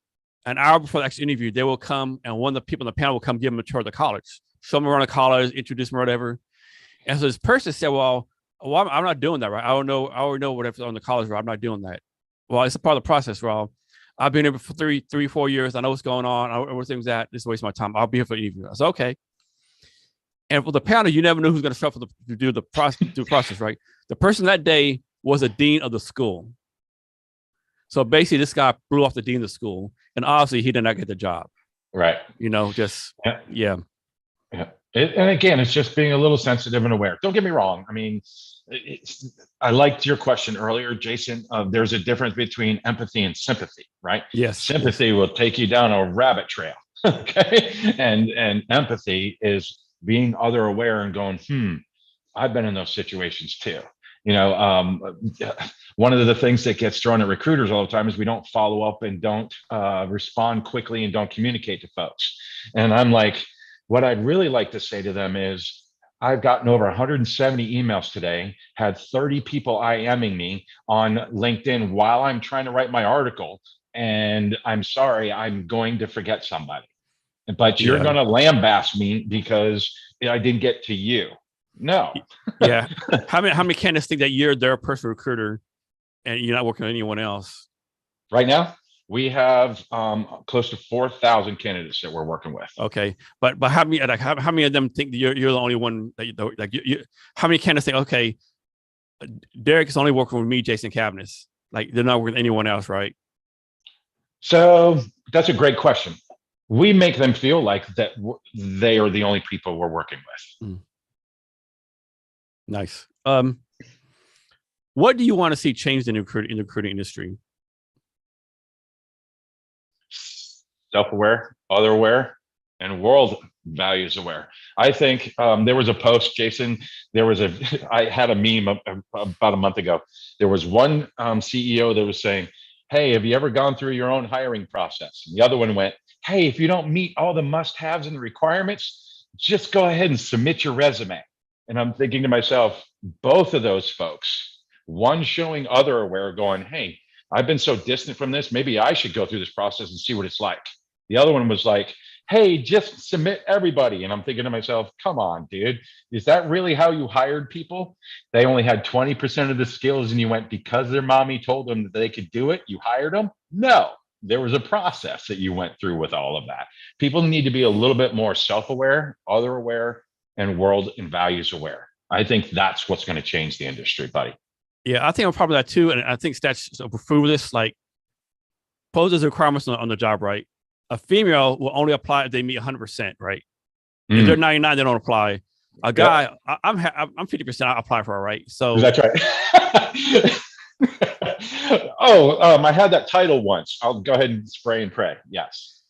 an hour before the actual interview, they will come, and one of the people on the panel will come give them a tour of the college, show them around the college, introduce them or whatever. And so this person said, well, I'm not doing that, right? I already know whatever's on the college, right? I'm not doing that. Well, it's a part of the process, Well, I've been here for 4 years. I know what's going on. I know where things at. This is a waste of my time. I'll be here for the interview. I said, okay. And for the panel, you never know who's going to show up to do the process, right? The person that day was a dean of the school. So basically, this guy blew off the dean of the school, and obviously, he did not get the job. Right. And again, it's just being a little sensitive and aware. Don't get me wrong. I mean, I liked your question earlier, Jason. There's a difference between empathy and sympathy, right? Yes. Sympathy will take you down a rabbit trail. Okay. And empathy is being other aware and going, I've been in those situations too. One of the things that gets thrown at recruiters all the time is we don't follow up and don't respond quickly and don't communicate to folks. And I'm like, what I'd really like to say to them is, I've gotten over 170 emails today, had 30 people IMing me on LinkedIn while I'm trying to write my article. And I'm sorry, I'm going to forget somebody. But you're going to lambaste me because I didn't get to you. No. Yeah. How many candidates think that you're their personal recruiter and you're not working with anyone else? Right now, we have close to 4,000 candidates that we're working with. Okay, but how many of them think that you're the only one that you how many candidates think, okay, Derek is only working with me, Jason Cavness, like they're not working with anyone else, right? So that's a great question. We make them feel like that they are the only people we're working with. Nice. What do you want to see changed in the recruiting industry? Self-aware, other-aware, and world values aware. I think there was a post, Jason. I had a meme about a month ago. There was one CEO that was saying, hey, have you ever gone through your own hiring process? And the other one went, hey, if you don't meet all the must-haves and the requirements, just go ahead and submit your resume. And I'm thinking to myself, both of those folks, one showing other aware, going, hey, I've been so distant from this, maybe I should go through this process and see what it's like. The other one was like, hey, just submit everybody. And I'm thinking to myself, come on, dude, is that really how you hired people? They only had 20% of the skills and you went because their mommy told them that they could do it, you hired them? No, there was a process that you went through with all of that. People need to be a little bit more self-aware, other-aware, and world and values aware. I think that's what's going to change the industry, buddy. Yeah, I think I'm probably that too. And I think stats prove this. Like Suppose there's requirements on the job, right? A female will only apply if they meet 100%, right? If Mm. they're 99, they don't apply. A guy, Yep. I'm 50%. I apply for it, right? So That's right. I had that title once. I'll go ahead and spray and pray. Yes.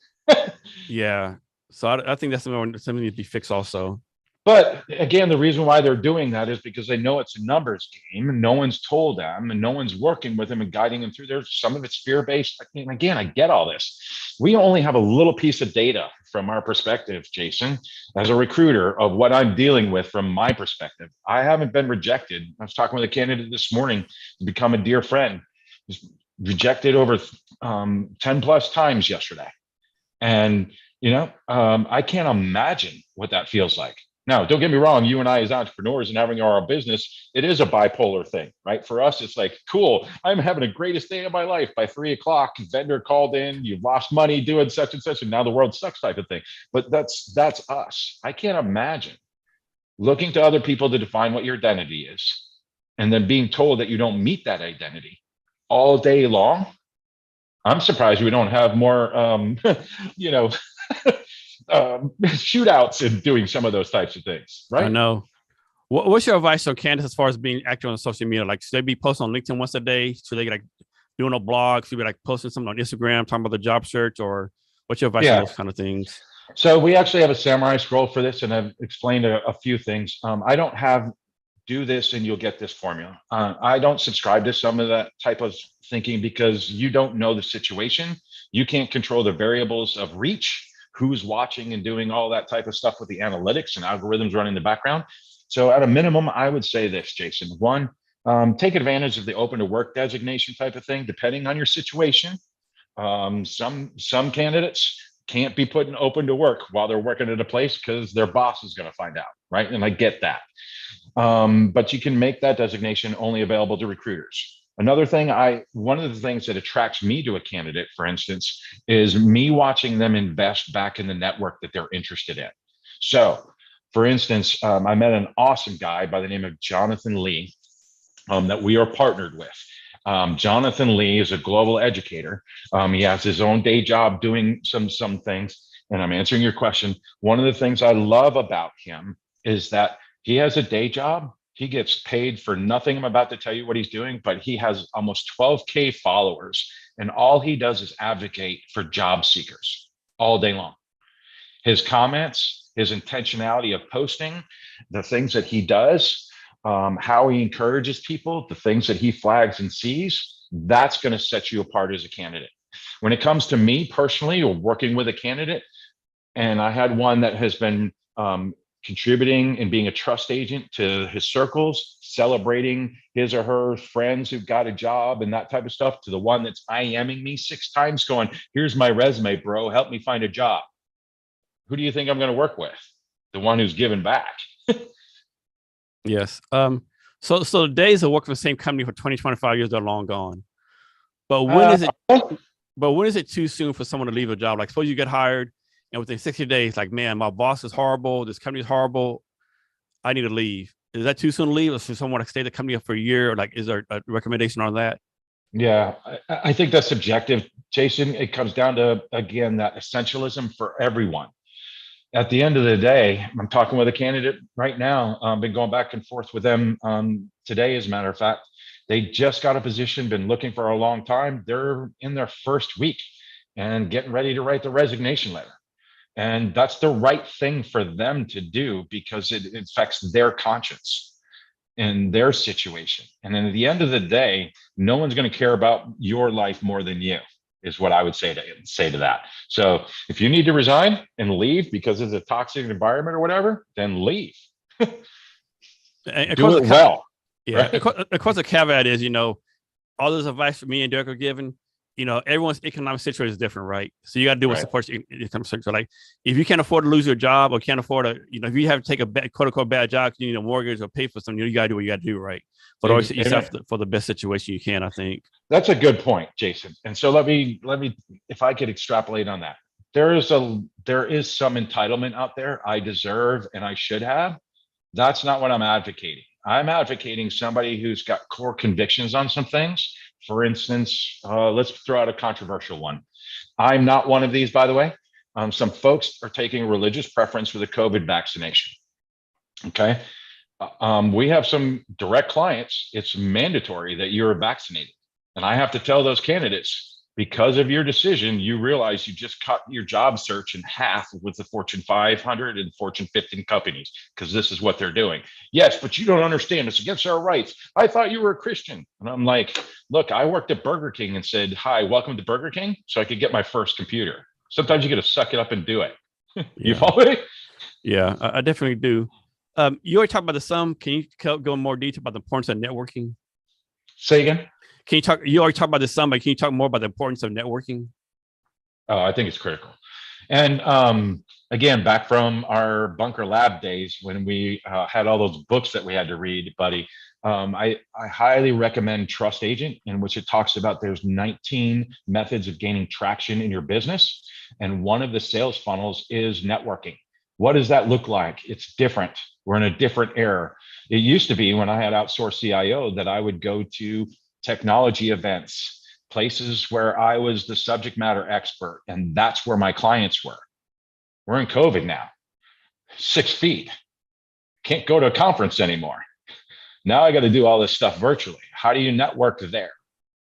yeah. So I think that's something that needs to be fixed also. But again, the reason why they're doing that is because they know it's a numbers game and no one's told them and no one's working with them and guiding them through there. Some of it's fear-based. And again, I get all this. We only have a little piece of data from our perspective, Jason, as a recruiter of what I'm dealing with from my perspective. I haven't been rejected. I was talking with a candidate this morning to become a dear friend. He's rejected over 10 plus times yesterday. And, I can't imagine what that feels like. Now, don't get me wrong, you and I as entrepreneurs and having our business, it is a bipolar thing, right? For us, it's like, cool, I'm having the greatest day of my life. By 3:00, vendor called in, you've lost money doing such and such, and now the world sucks type of thing. But that's us. I can't imagine looking to other people to define what your identity is and then being told that you don't meet that identity all day long. I'm surprised we don't have more, shootouts and doing some of those types of things, right? I know. What's your advice on candidates as far as being active on social media? Like, should they be posting on LinkedIn once a day? Should they like doing a blog? Should they be like posting something on Instagram, talking about the job search? Or what's your advice on those kind of things? So we actually have a samurai scroll for this, and I've explained a few things. I don't have do this and you'll get this formula. I don't subscribe to some of that type of thinking because you don't know the situation. You can't control the variables of reach, who's watching and doing all that type of stuff with the analytics and algorithms running in the background. So at a minimum, I would say this, Jason. One, take advantage of the open to work designation type of thing, depending on your situation. Some candidates can't be put in open to work while they're working at a place because their boss is going to find out, right? And I get that. But you can make that designation only available to recruiters. Another thing, one of the things that attracts me to a candidate, for instance, is me watching them invest back in the network that they're interested in. So, for instance, I met an awesome guy by the name of Jonathan Lee that we are partnered with. Jonathan Lee is a global educator. He has his own day job doing some things, and I'm answering your question. One of the things I love about him is that he has a day job. He gets paid for nothing. I'm about to tell you what he's doing, but he has almost 12K followers, and all he does is advocate for job seekers all day long. His comments, his intentionality of posting, the things that he does, how he encourages people, the things that he flags and sees, that's going to set you apart as a candidate. When it comes to me personally, or working with a candidate, and I had one that has been contributing and being a trust agent to his circles, celebrating his or her friends who've got a job and that type of stuff, to the one that's IMing me 6 times going, here's my resume, bro, help me find a job. Who do you think I'm going to work with? The one who's giving back. Yes. So the days of working for the same company for 20, 25 years are long gone. But when is it too soon for someone to leave a job? Like, suppose you get hired and within 60 days, like, man, my boss is horrible. This company is horrible. I need to leave. Is that too soon to leave? Or should someone stay at the company for a year? Or like, is there a recommendation on that? Yeah, I think that's subjective, Jason. It comes down to, again, that essentialism for everyone. At the end of the day, I'm talking with a candidate right now. I've been going back and forth with them today, as a matter of fact. They just got a position, been looking for a long time. They're in their first week and getting ready to write the resignation letter. And that's the right thing for them to do because it affects their conscience and their situation. And then at the end of the day, no one's going to care about your life more than you, is what I would say to that. So if you need to resign and leave because it's a toxic environment or whatever, then leave. Do it well. Yeah. Right? Of course, the caveat is, all this advice me and Derek are giving, everyone's economic situation is different, right? So you got to do what supports your economic situation. So like, if you can't afford to lose your job or can't afford to, if you have to take a quote unquote bad job, you need a mortgage or pay for something, you got to do what you got to do, right? But always set yourself for the best situation you can, I think. That's a good point, Jason. And so let me, if I could extrapolate on that, there is some entitlement out there. I deserve and I should have. That's not what I'm advocating. I'm advocating somebody who's got core convictions on some things, For instance, let's throw out a controversial one. I'm not one of these, by the way. Some folks are taking religious preference for the COVID vaccination. Okay. We have some direct clients. It's mandatory that you're vaccinated. And I have to tell those candidates, because of your decision, you realize you just cut your job search in half with the Fortune 500 and Fortune 15 companies, because this is what they're doing. Yes, but you don't understand. It's against our rights. I thought you were a Christian. And I'm like, look, I worked at Burger King and said, hi, welcome to Burger King, so I could get my first computer. Sometimes you got to suck it up and do it. You follow me? Yeah, I definitely do. You already talked about the sum. Can you go in more detail about the importance of networking? Say again? Can you talk? You already talked about the sum, but can you talk more about the importance of networking? Oh, I think it's critical. And again, back from our bunker lab days when we had all those books that we had to read, buddy, I highly recommend Trust Agent, in which it talks about there's 19 methods of gaining traction in your business. And one of the sales funnels is networking. What does that look like? It's different. We're in a different era. It used to be, when I had outsourced CIO, that I would go to technology events, places where I was the subject matter expert, and that's where my clients were. We're in COVID now, 6 feet. Can't go to a conference anymore. Now I got to do all this stuff virtually. How do you network there?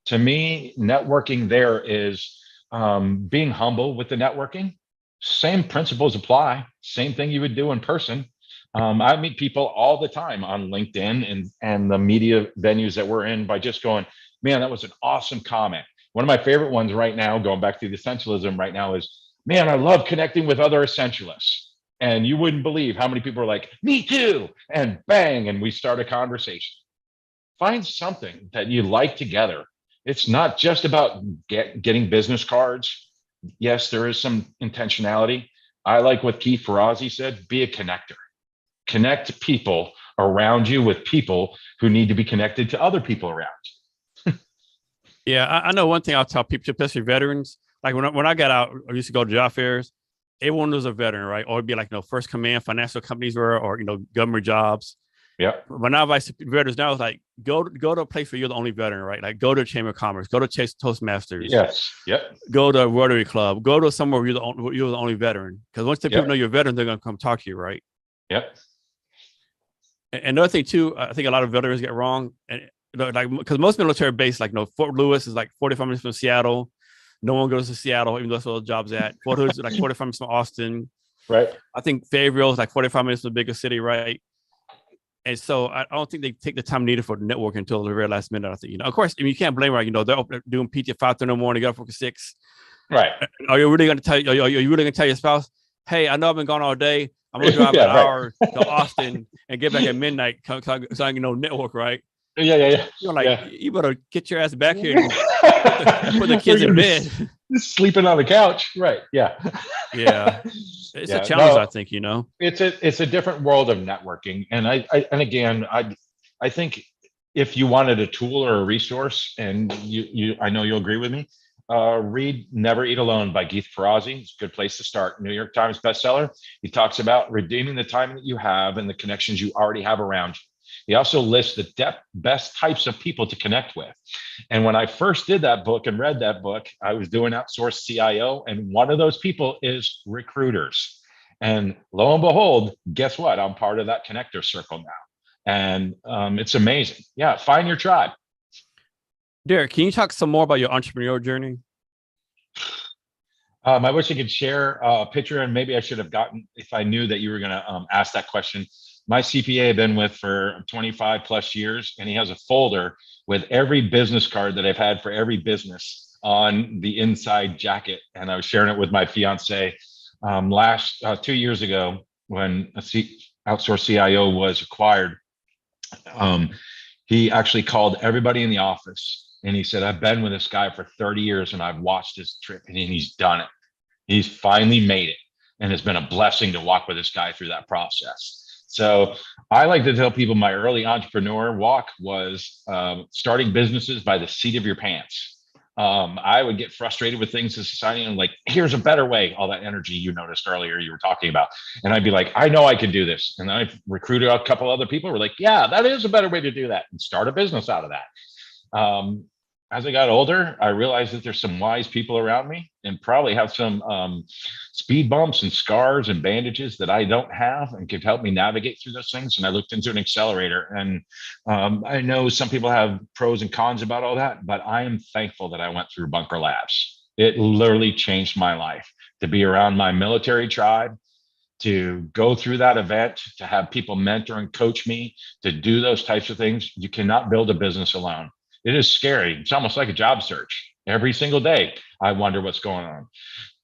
To me, networking there is being humble with the networking. Same principles apply. Same thing you would do in person. I meet people all the time on LinkedIn and the media venues that we're in by just going, man, that was an awesome comment. One of my favorite ones right now, going back to the essentialism right now, is, man, I love connecting with other essentialists. And you wouldn't believe how many people are like, me too. And bang, and we start a conversation. Find something that you like together. It's not just about getting business cards. Yes, there is some intentionality. I like what Keith Ferrazzi said, be a connector. Connect people around you with people who need to be connected to other people around you. Yeah, I know one thing I'll tell people, especially veterans. Like when I got out, I used to go to job fairs. Everyone was a veteran, right? Or it'd be like, first command financial companies were, or, government jobs. Yeah. When I advise veterans now, it's like, go to a place where you're the only veteran, right? Like go to Chamber of Commerce, go to Toastmasters. Yes. Yep. Go to a Rotary Club, go to somewhere where you're the only veteran. Because once the people know you're a veteran, they're going to come talk to you, right? Yep. And another thing too, I think a lot of veterans get wrong. And like, because most military bases, like, Fort Lewis is like 45 minutes from Seattle. No one goes to Seattle, even though that's where the job's at. Fort Hood is like 45 minutes from Austin. Right. I think Fayetteville is like 45 minutes from the biggest city, right? And so I don't think they take the time needed for the network until the very last minute. I think, of course, I mean, you can't blame, right? They're doing PT at 5:30 in the morning, get up for 6. Right. Are you really going to tell? Are you really going to tell your spouse, "Hey, I know I've been gone all day. I'm going to drive an hour to Austin and get back at midnight so I can network," right? Yeah. You're like, you better get your ass back here and put the kids in bed. Sleeping on the couch, right? Yeah. Yeah. It's a challenge, I think. It's a different world of networking, and I think if you wanted a tool or a resource, and I know you'll agree with me, read Never Eat Alone by Keith Ferrazzi. It's a good place to start. New York Times bestseller. He talks about redeeming the time that you have and the connections you already have around you. He also lists the best types of people to connect with. And when I first did that book and read that book, I was doing outsourced CIO, and one of those people is recruiters. And lo and behold, guess what? I'm part of that connector circle now. And it's amazing. Yeah, find your tribe. Derek, can you talk some more about your entrepreneurial journey? I wish I could share a picture, and maybe I should have gotten, if I knew that you were going to ask that question. My CPA I've been with for 25 plus years, and he has a folder with every business card that I've had for every business on the inside jacket. And I was sharing it with my fiance last 2 years ago when a outsourced CIO was acquired. He actually called everybody in the office, and he said, I've been with this guy for 30 years and I've watched his trip, and he's done it. He's finally made it. And it's been a blessing to walk with this guy through that process. So I like to tell people my early entrepreneur walk was starting businesses by the seat of your pants. I would get frustrated with things in society and like, here's a better way. All that energy you noticed earlier you were talking about. And I'd be like, I know I can do this. And then I recruited a couple other people who were like, yeah, that is a better way to do that, and start a business out of that. as I got older, I realized that there's some wise people around me and probably have some speed bumps and scars and bandages that I don't have and could help me navigate through those things. And I looked into an accelerator, and I know some people have pros and cons about all that, but I am thankful that I went through Bunker Labs. It literally changed my life to be around my military tribe, to go through that event, to have people mentor and coach me, to do those types of things. You cannot build a business alone. It is scary. It's almost like a job search. Every single day, I wonder what's going on.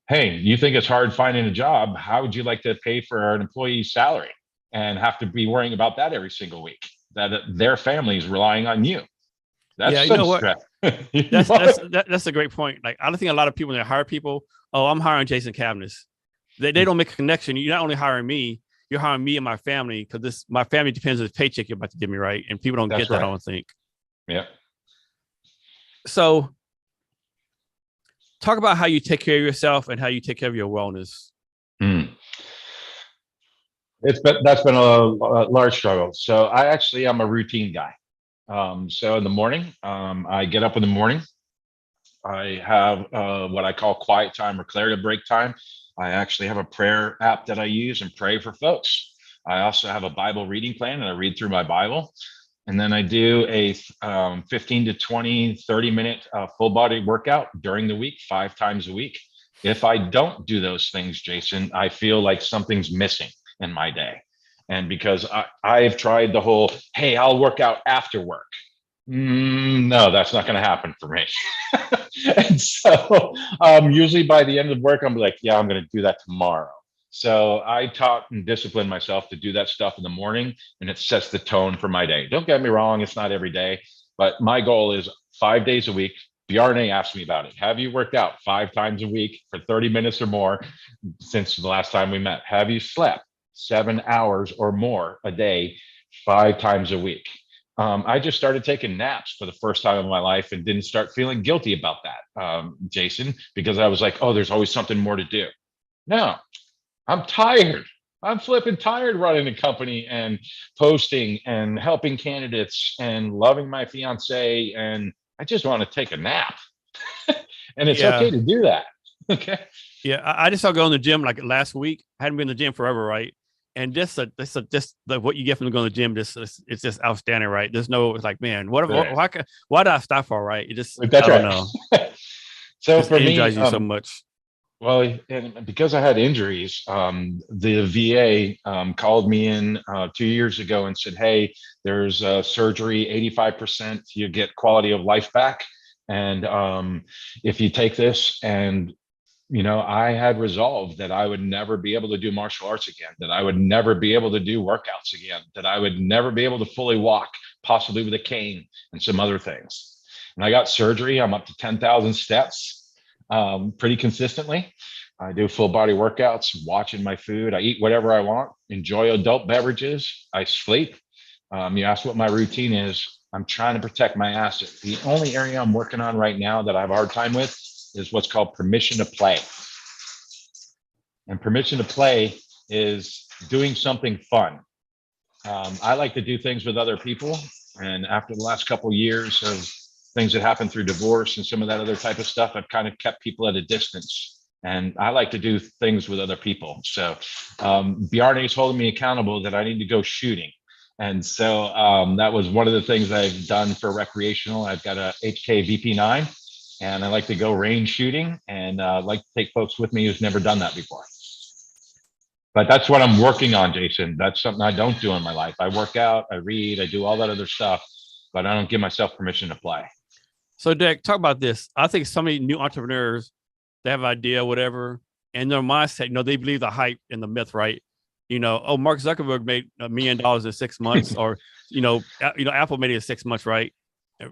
Hey, you think it's hard finding a job? How would you like to pay for an employee's salary and have to be worrying about that every single week? That their family is relying on you. That's Yeah, you know what? stress. That's a great point. Like I don't think a lot of people that hire people, oh, I'm hiring Jason Cabinets. They don't make a connection. You're not only hiring me, you're hiring me and my family, because my family depends on the paycheck you're about to give me, right? And people don't That's get that, right. I don't think. Yeah. So talk about how you take care of yourself and how you take care of your wellness. That's been a large struggle. So I actually am a routine guy. So in the morning, I get up in the morning. I have what I call quiet time or clarity break time. I actually have a prayer app that I use and pray for folks. I also have a Bible reading plan, and I read through my Bible. And then I do a 15 to 20, 30-minute full body workout during the week, 5 times a week. If I don't do those things, Jason, I feel like something's missing in my day. And because I've tried the whole, hey, I'll work out after work. No, that's not going to happen for me. And so usually by the end of work, I'm like, yeah, I'm going to do that tomorrow. So I taught and disciplined myself to do that stuff in the morning, and it sets the tone for my day. Don't get me wrong, it's not every day, but my goal is 5 days a week. Bjarne asked me about it. Have you worked out 5 times a week for 30 minutes or more since the last time we met? Have you slept 7 hours or more a day, 5 times a week? I just started taking naps for the first time in my life and didn't start feeling guilty about that, Jason, because I was like, oh, there's always something more to do. No, I'm tired. I'm flipping tired running a company and posting and helping candidates and loving my fiance. And I just want to take a nap. And it's okay to do that. Okay. Yeah. I just started going to the gym like last week. I hadn't been in the gym forever, right? And just what you get from going to the gym, it's just outstanding, right? There's no, it's like, man, why did I stop for, right? It just, that's I right. don't know. So just for me, energizes you so much. Well, and because I had injuries, the VA called me in 2 years ago and said, hey, there's surgery, 85%, you get quality of life back. And if you take this, and I had resolved that I would never be able to do martial arts again, that I would never be able to do workouts again, that I would never be able to fully walk, possibly with a cane and some other things. And I got surgery. I'm up to 10,000 steps pretty consistently. I do full body workouts, watching my food. I eat whatever I want, enjoy adult beverages. I sleep. You asked what my routine is. I'm trying to protect my assets. The only area I'm working on right now that I have a hard time with is what's called permission to play. And permission to play is doing something fun. I like to do things with other people. And after the last couple of years of things that happened through divorce and some of that other type of stuff, I've kind of kept people at a distance. And I like to do things with other people. So Bjarne is holding me accountable that I need to go shooting. And so that was one of the things I've done for recreational. I've got a HK VP9. And I like to go range shooting, and like to take folks with me who's never done that before. But that's what I'm working on, Jason. That's something I don't do in my life. I work out, I read, I do all that other stuff, but I don't give myself permission to play. So, Derek, talk about this. I think so many new entrepreneurs, they have an idea, whatever, and their mindset, they believe the hype and the myth, right? Oh, Mark Zuckerberg made $1 million in 6 months, or Apple made it in 6 months, right?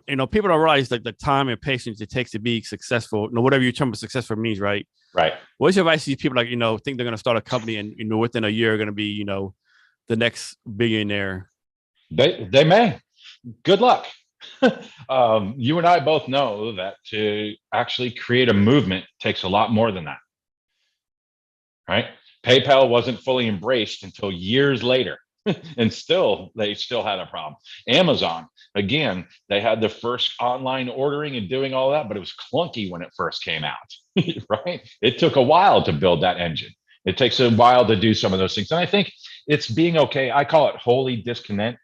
People don't realize that the time and patience it takes to be successful, whatever your term of successful means, right? Right. What's your advice to these people think they're going to start a company and, within a year are going to be, the next billionaire? They may. Good luck. You and I both know that to actually create a movement takes a lot more than that. Right? PayPal wasn't fully embraced until years later. and they still had a problem. Amazon, again, they had the first online ordering and doing all that, but it was clunky when it first came out, right? It took a while to build that engine. It takes a while to do some of those things. And I think it's being okay. I call it holy discontent,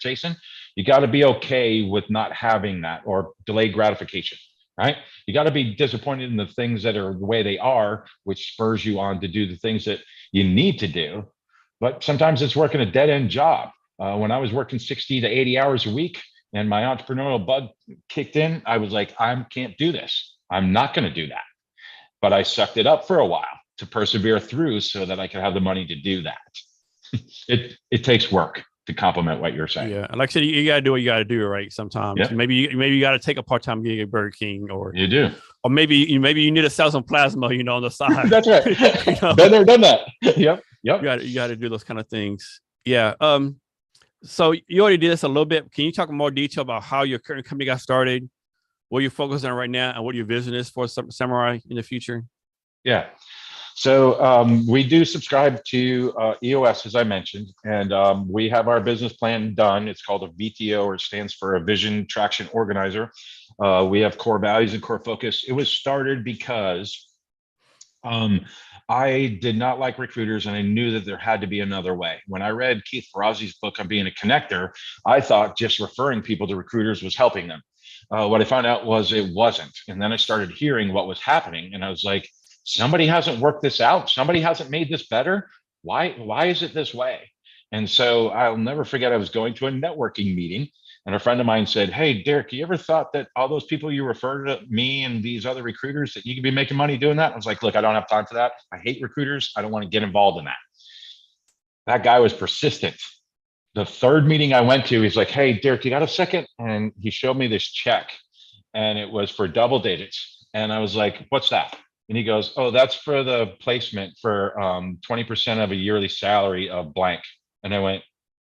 Jason. You got to be okay with not having that, or delayed gratification, right? You got to be disappointed in the things that are the way they are, which spurs you on to do the things that you need to do. But sometimes it's working a dead end job. When I was working 60 to 80 hours a week and my entrepreneurial bug kicked in, I was like, I can't do this. I'm not going to do that. But I sucked it up for a while to persevere through so that I could have the money to do that. It takes work, to complement what you're saying. Yeah, like I said, you got to do what you got to do, right? Sometimes, yeah. maybe you got to take a part-time gig at Burger King, or you do, or maybe you need to sell some plasma, on the side. That's right. Been there, done that. Yep. You got to do those kind of things. Yeah. So you already did this a little bit. Can you talk in more detail about how your current company got started, what you're focused on right now, and what your vision is for Samurai in the future? Yeah. So we do subscribe to EOS, as I mentioned, and we have our business plan done. It's called a VTO, or it stands for a Vision Traction Organizer. We have core values and core focus. It was started because I did not like recruiters, and I knew that there had to be another way. When I read Keith Ferrazzi's book on being a connector, I thought just referring people to recruiters was helping them. What I found out was it wasn't. And then I started hearing what was happening, and I was like, somebody hasn't worked this out. Somebody hasn't made this better. Why is it this way? And so I'll never forget, I was going to a networking meeting, and a friend of mine said, hey, Derek, you ever thought that all those people you refer to me and these other recruiters, that you could be making money doing that? I was like, look, I don't have time for that. I hate recruiters. I don't want to get involved in that. That guy was persistent. The third meeting I went to, he's like, hey, Derek, you got a second? And he showed me this check, and it was for double digits. And I was like, what's that? And he goes, oh, that's for the placement for 20% of a yearly salary of blank. And I went,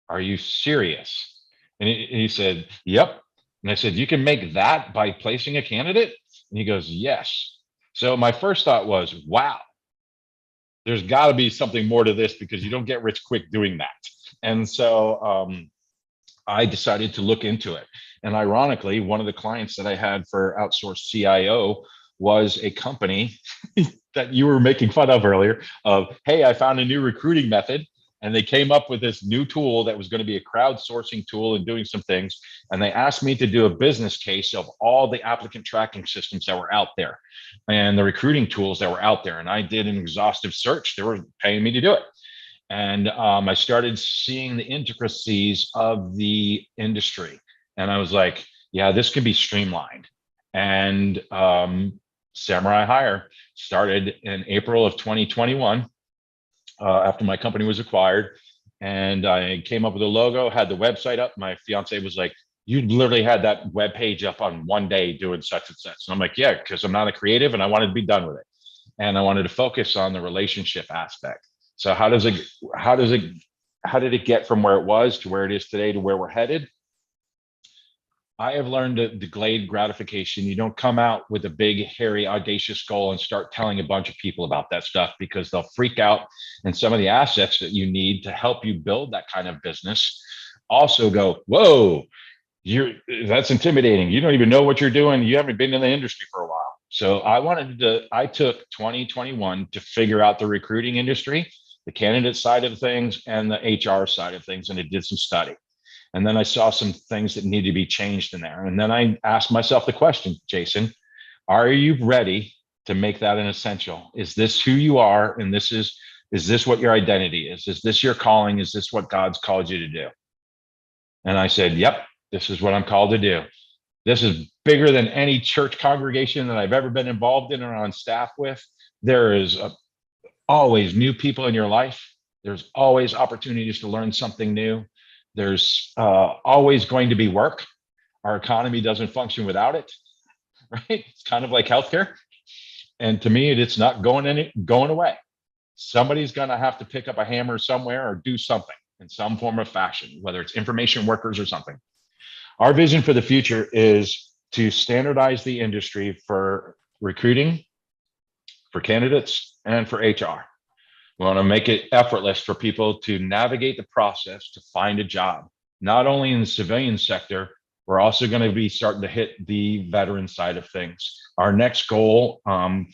are you serious? And he said, yep. And I said, you can make that by placing a candidate? And he goes, yes. So my first thought was, wow, there's got to be something more to this, because you don't get rich quick doing that. And so I decided to look into it. And ironically, one of the clients that I had for outsourced CIO was a company that you were making fun of earlier, of, hey, I found a new recruiting method. And they came up with this new tool that was going to be a crowdsourcing tool and doing some things. And they asked me to do a business case of all the applicant tracking systems that were out there and the recruiting tools that were out there. And I did an exhaustive search. They were paying me to do it. And I started seeing the intricacies of the industry. And I was like, yeah, this can be streamlined. And Samurai Hire started in April of 2021. After my company was acquired, and I came up with a logo, had the website up. My fiance was like, you literally had that web page up on one day doing such and such. And I'm like, yeah, because I'm not a creative and I wanted to be done with it. And I wanted to focus on the relationship aspect. So how did it get from where it was to where it is today to where we're headed? I have learned that delayed gratification, you don't come out with a big, hairy, audacious goal and start telling a bunch of people about that stuff, because they'll freak out. And some of the assets that you need to help you build that kind of business also go, whoa, that's intimidating. You don't even know what you're doing. You haven't been in the industry for a while. So I took 2021 to figure out the recruiting industry, the candidate side of things, and the HR side of things. And I did some study. And then I saw some things that need to be changed in there. And then I asked myself the question, Jason, are you ready to make that an essential? Is this who you are? And is this what your identity is? Is this your calling? Is this what God's called you to do? And I said, yep, this is what I'm called to do. This is bigger than any church congregation that I've ever been involved in or on staff with. There is always new people in your life. There's always opportunities to learn something new. There's always going to be work. Our economy doesn't function without it, right? It's kind of like healthcare. And to me, it's not going away. Somebody's going to have to pick up a hammer somewhere or do something in some form of fashion, whether it's information workers or something. Our vision for the future is to standardize the industry for recruiting, for candidates, and for HR. We want to make it effortless for people to navigate the process to find a job, not only in the civilian sector. We're also going to be starting to hit the veteran side of things. Our next goal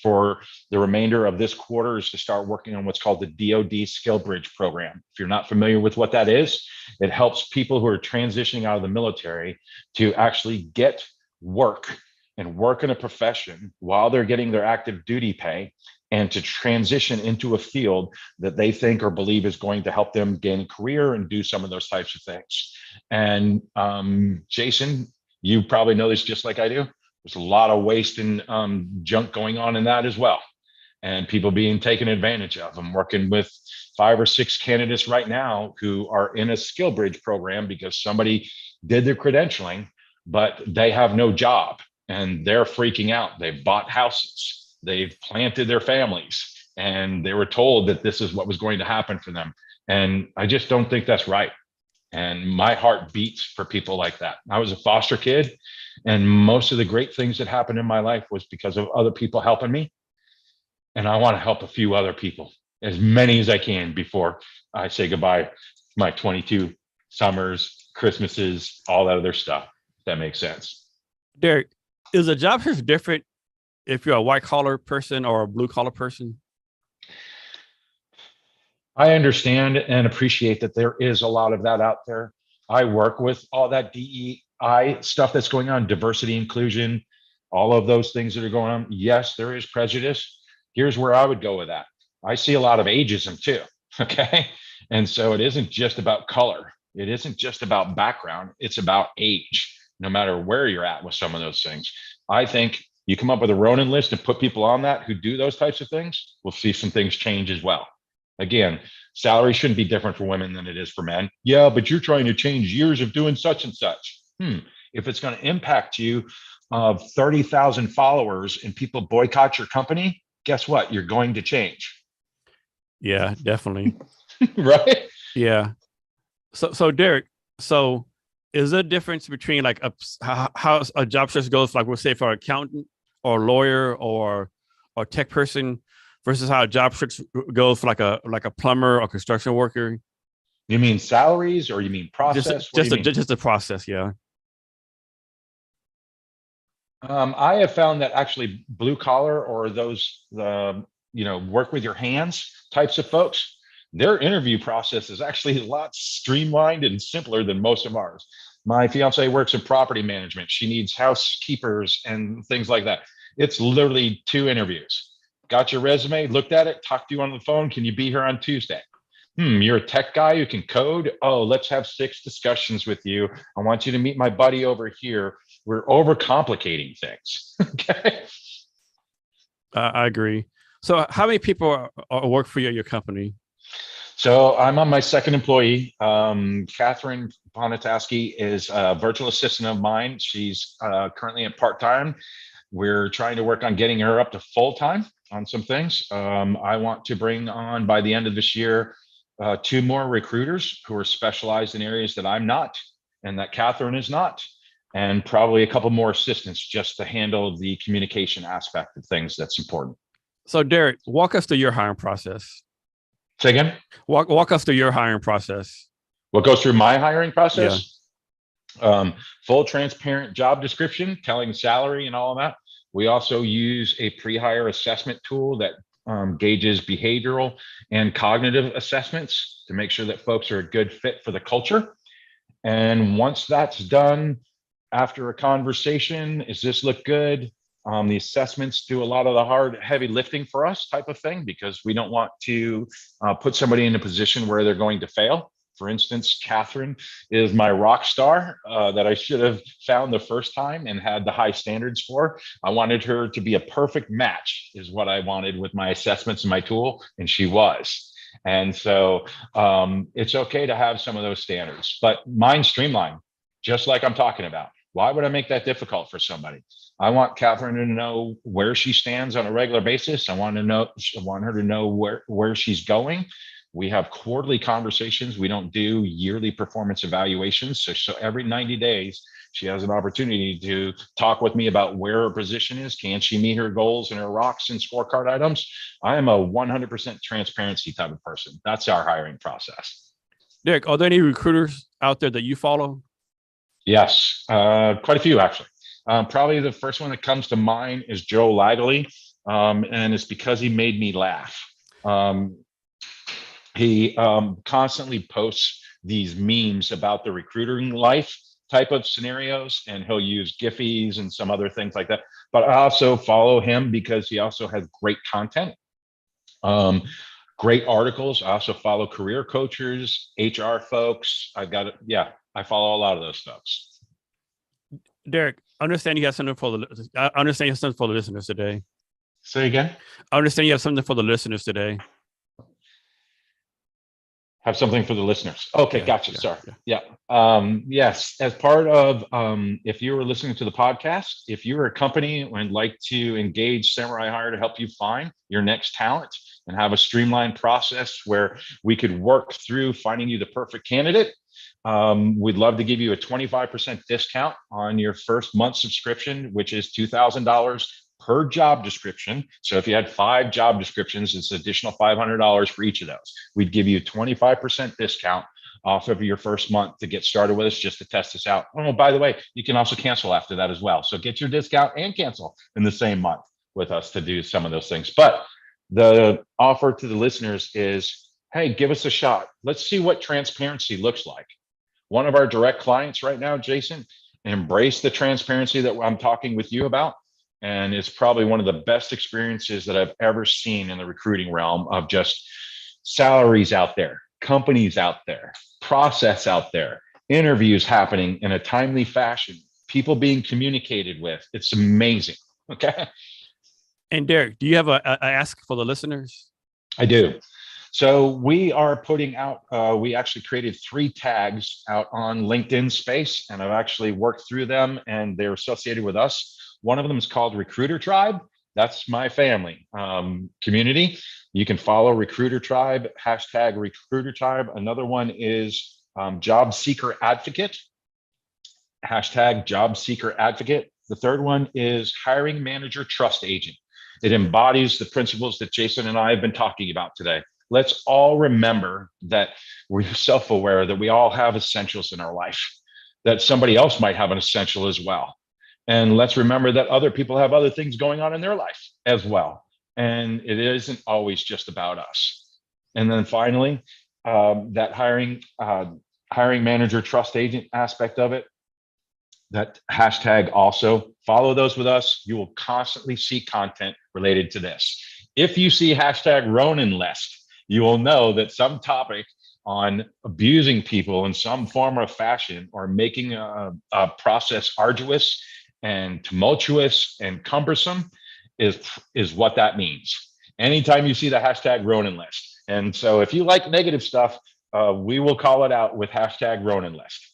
for the remainder of this quarter is to start working on what's called the DoD Skill Bridge program. If you're not familiar with what that is, it helps people who are transitioning out of the military to actually get work and work in a profession while they're getting their active duty pay, and to transition into a field that they think or believe is going to help them gain a career and do some of those types of things. And Jason, you probably know this just like I do. There's a lot of waste and junk going on in that as well. And people being taken advantage of. I'm working with 5 or 6 candidates right now who are in a skill bridge program because somebody did their credentialing, but they have no job and they're freaking out. They've bought houses. They've planted their families, and they were told that this is what was going to happen for them. And I just don't think that's right. And my heart beats for people like that. I was a foster kid, and most of the great things that happened in my life was because of other people helping me. And I want to help a few other people, as many as I can, before I say goodbye to my 22 summers, Christmases, all that other stuff. If that makes sense. Derek, is a job search different if you're a white collar person or a blue collar person? I understand and appreciate that there is a lot of that out there. I work with all that DEI stuff that's going on, diversity, inclusion, all of those things that are going on. Yes, there is prejudice. Here's where I would go with that. I see a lot of ageism too. Okay. And so it isn't just about color. It isn't just about background. It's about age, no matter where you're at with some of those things. I think you come up with a Ronin list and put people on that who do those types of things, we'll see some things change as well. Again, salary shouldn't be different for women than it is for men. Yeah, but you're trying to change years of doing such and such. If it's going to impact you of 30,000 followers and people boycott your company, guess what? You're going to change. Yeah, definitely. Right? Yeah. So Derek, so is there a difference between like how a job search goes, like we'll say for an accountant or lawyer or tech person versus how a job search goes for like a plumber or construction worker? You mean salaries, or you mean process? Just the process, yeah. I have found that actually blue collar or those work with your hands types of folks, their interview process is actually a lot streamlined and simpler than most of ours. My fiance works in property management. She needs housekeepers and things like that. It's literally 2 interviews. Got your resume, looked at it, talked to you on the phone. Can you be here on Tuesday? You're a tech guy who can code. Oh, let's have 6 discussions with you. I want you to meet my buddy over here. We're overcomplicating things. Okay. I agree. So how many people work for you at your company? So I'm on my 2nd employee. Catherine Bonataski is a virtual assistant of mine. She's currently at part-time. We're trying to work on getting her up to full-time on some things. I want to bring on, by the end of this year, 2 more recruiters who are specialized in areas that I'm not and that Catherine is not, and probably a couple more assistants just to handle the communication aspect of things that's important. So Derek, walk us through your hiring process. Say again? Walk us through your hiring process. What goes through my hiring process? Yeah. Full transparent job description, telling salary and all of that. We also use a pre-hire assessment tool that gauges behavioral and cognitive assessments to make sure that folks are a good fit for the culture. And once that's done, after a conversation, does this look good? The assessments do a lot of the hard, heavy lifting for us type of thing, because we don't want to put somebody in a position where they're going to fail. For instance, Catherine is my rock star that I should have found the first time and had the high standards for. I wanted her to be a perfect match is what I wanted with my assessments and my tool, and she was. And so it's okay to have some of those standards, but mine's streamlined, just like I'm talking about. Why would I make that difficult for somebody? I want Catherine to know where she stands on a regular basis. I want her to know where she's going. We have quarterly conversations. We don't do yearly performance evaluations. So every 90 days, She has an opportunity to talk with me about where her position is. Can she meet her goals and her rocks and scorecard items? I am a 100% transparency type of person. That's our hiring process. Derek, are there any recruiters out there that you follow? Yes, quite a few actually. Probably the first one that comes to mind is Joe Lively, and it's because he made me laugh. He constantly posts these memes about the recruiting life type of scenarios, and he'll use Giphies and some other things like that. But I also follow him because he also has great content, great articles. I also follow career coaches, HR folks. I follow a lot of those folks. Derek, I understand you have something for the listeners today. Say again? I understand you have something for the listeners today. Have something for the listeners. Okay, Yeah, gotcha. yeah, Sorry. yeah. Yes, as part of, if you were listening to the podcast, if you're a company and would like to engage Samurai Hire to help you find your next talent and have a streamlined process where we could work through finding you the perfect candidate, we'd love to give you a 25% discount on your first month subscription, which is $2,000 per job description. So if you had 5 job descriptions, it's additional $500 for each of those. We'd give you a 25% discount off of your first month to get started with us, just to test this out. Oh, by the way, you can also cancel after that as well. So get your discount and cancel in the same month with us to do some of those things. But the offer to the listeners is, hey, give us a shot. Let's see what transparency looks like. One of our direct clients right now, Jason, embrace the transparency that I'm talking with you about. And it's probably one of the best experiences that I've ever seen in the recruiting realm, of just salaries out there, companies out there, process out there, interviews happening in a timely fashion, people being communicated with. It's amazing. Okay. And Derek, do you have a ask for the listeners? I do. So we are putting out, we actually created 3 tags out on LinkedIn space, and I've actually worked through them and they're associated with us. One of them is called Recruiter Tribe. That's my family community. You can follow Recruiter Tribe, hashtag Recruiter Tribe. Another one is Job Seeker Advocate, hashtag Job Seeker Advocate. The third one is Hiring Manager Trust Agent. It embodies the principles that Jason and I have been talking about today. Let's all remember that we're self-aware that we all have essentials in our life, that somebody else might have an essential as well. And let's remember that other people have other things going on in their life as well. And it isn't always just about us. And then finally, that hiring manager trust agent aspect of it, that hashtag also follow those with us. You will constantly see content related to this. If you see hashtag Ronin List, you will know that some topic on abusing people in some form or fashion, or making a process arduous and tumultuous and cumbersome, is what that means. Anytime you see the hashtag Ronin List. And so if you like negative stuff, we will call it out with hashtag Ronin List.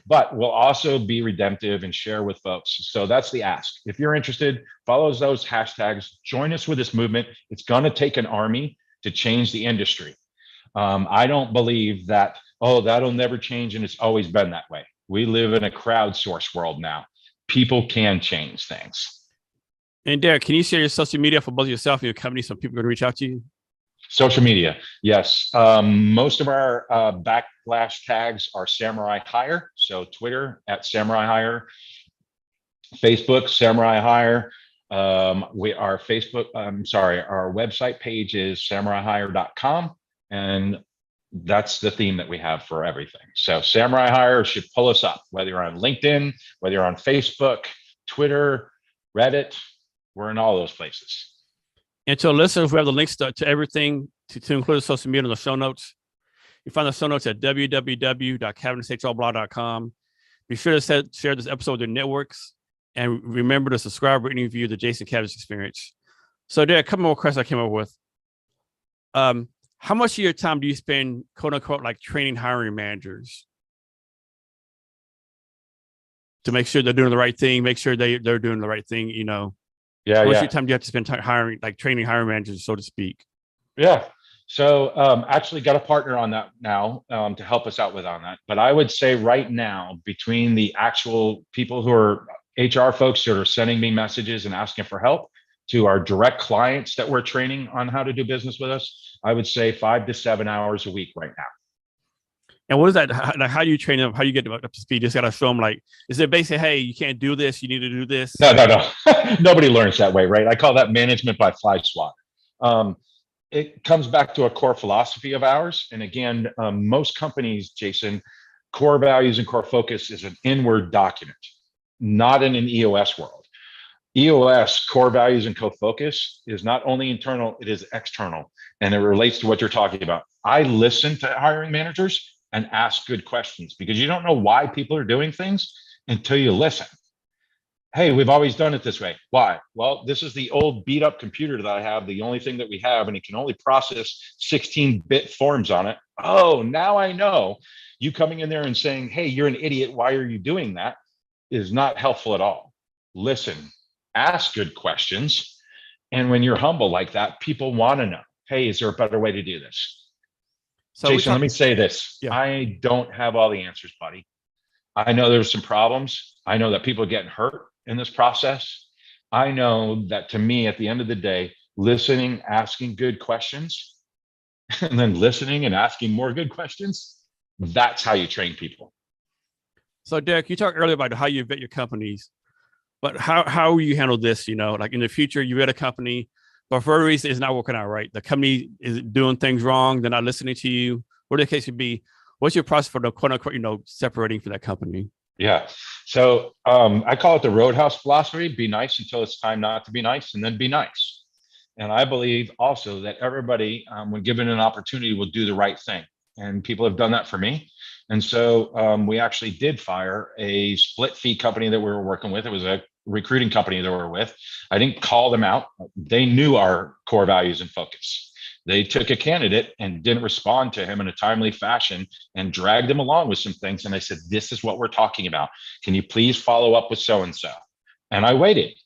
But we'll also be redemptive and share with folks. So that's the ask. If you're interested, follow those hashtags, join us with this movement. It's going to take an army to change the industry. I don't believe that, oh, that'll never change and it's always been that way. We live in a crowdsourced world now. People can change things. And Derek, can you share your social media for both yourself and your company so people can reach out to you? Social media, yes. Most of our backlash tags are Samurai Hire. So Twitter at Samurai Hire, Facebook Samurai Hire. Our website page is samuraihire.com, and that's the theme that we have for everything. So Samurai Hire should pull us up, whether you're on LinkedIn, whether you're on Facebook, Twitter, Reddit. We're in all those places. And to listeners, we have the links to everything to include social media in the show notes. You find the show notes at www.cavendish.blog.com. Be sure to share this episode with your networks, and remember to subscribe or review the Jason Cavendish Experience. So there are a couple more questions I came up with. How much of your time do you spend, quote unquote, like training hiring managers to make sure they're doing the right thing, make sure they're doing the right thing, you know? Yeah, How much of your time do you have to spend training hiring managers, so to speak? Yeah. So actually got a partner on that now to help us out with on that. But I would say right now, between the actual people who are HR folks that are sending me messages and asking for help to our direct clients that we're training on how to do business with us, I would say 5 to 7 hours a week right now. And what is that? How do you train them? How do you get them up to speed? Just got to show them, like, is it basically, hey, you can't do this, you need to do this? No. Nobody learns that way, right? I call that management by fly swat. It comes back to a core philosophy of ours. And again, most companies, Jason, core values and core focus is an inward document, not in an EOS world. EOS, core values and core focus, is not only internal, it is external. And it relates to what you're talking about. I listen to hiring managers and ask good questions, because you don't know why people are doing things until you listen. Hey, we've always done it this way. Why? Well, this is the old beat up computer that I have, the only thing that we have, and it can only process 16-bit forms on it. Oh, now I know. You coming in there and saying, hey, you're an idiot, why are you doing that, is not helpful at all. Listen, ask good questions. And when you're humble like that, people want to know, hey, is there a better way to do this? So Jason, let me say this. Yeah. I don't have all the answers, buddy. I know there's some problems. I know that people are getting hurt in this process. I know that, to me, at the end of the day, listening, asking good questions, and then listening and asking more good questions, that's how you train people. So Derek, you talked earlier about how you vet your companies, but how you handle this, like in the future, you vet a company, but for a reason it's not working out right. The company is doing things wrong. They're not listening to you. Whatever the case could be. What's your process for the quote unquote, separating from that company? Yeah. So I call it the Roadhouse philosophy: be nice until it's time not to be nice, and then be nice. And I believe also that everybody, when given an opportunity, will do the right thing. And people have done that for me. And so we actually did fire a split fee company that we were working with. It was a recruiting company that we were with. I didn't call them out. They knew our core values and focus. They took a candidate and didn't respond to him in a timely fashion and dragged him along with some things. And I said, this is what we're talking about. Can you please follow up with so-and-so? And I waited.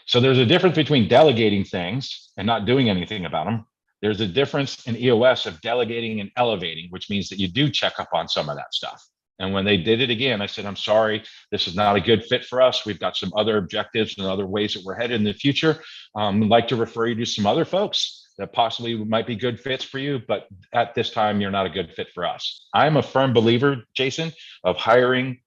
So there's a difference between delegating things and not doing anything about them. There's a difference in EOS of delegating and elevating, which means that you do check up on some of that stuff. And when they did it again, I said, I'm sorry, this is not a good fit for us. We've got some other objectives and other ways that we're headed in the future. I'd like to refer you to some other folks that possibly might be good fits for you, but at this time, you're not a good fit for us. I'm a firm believer, Jason, of firing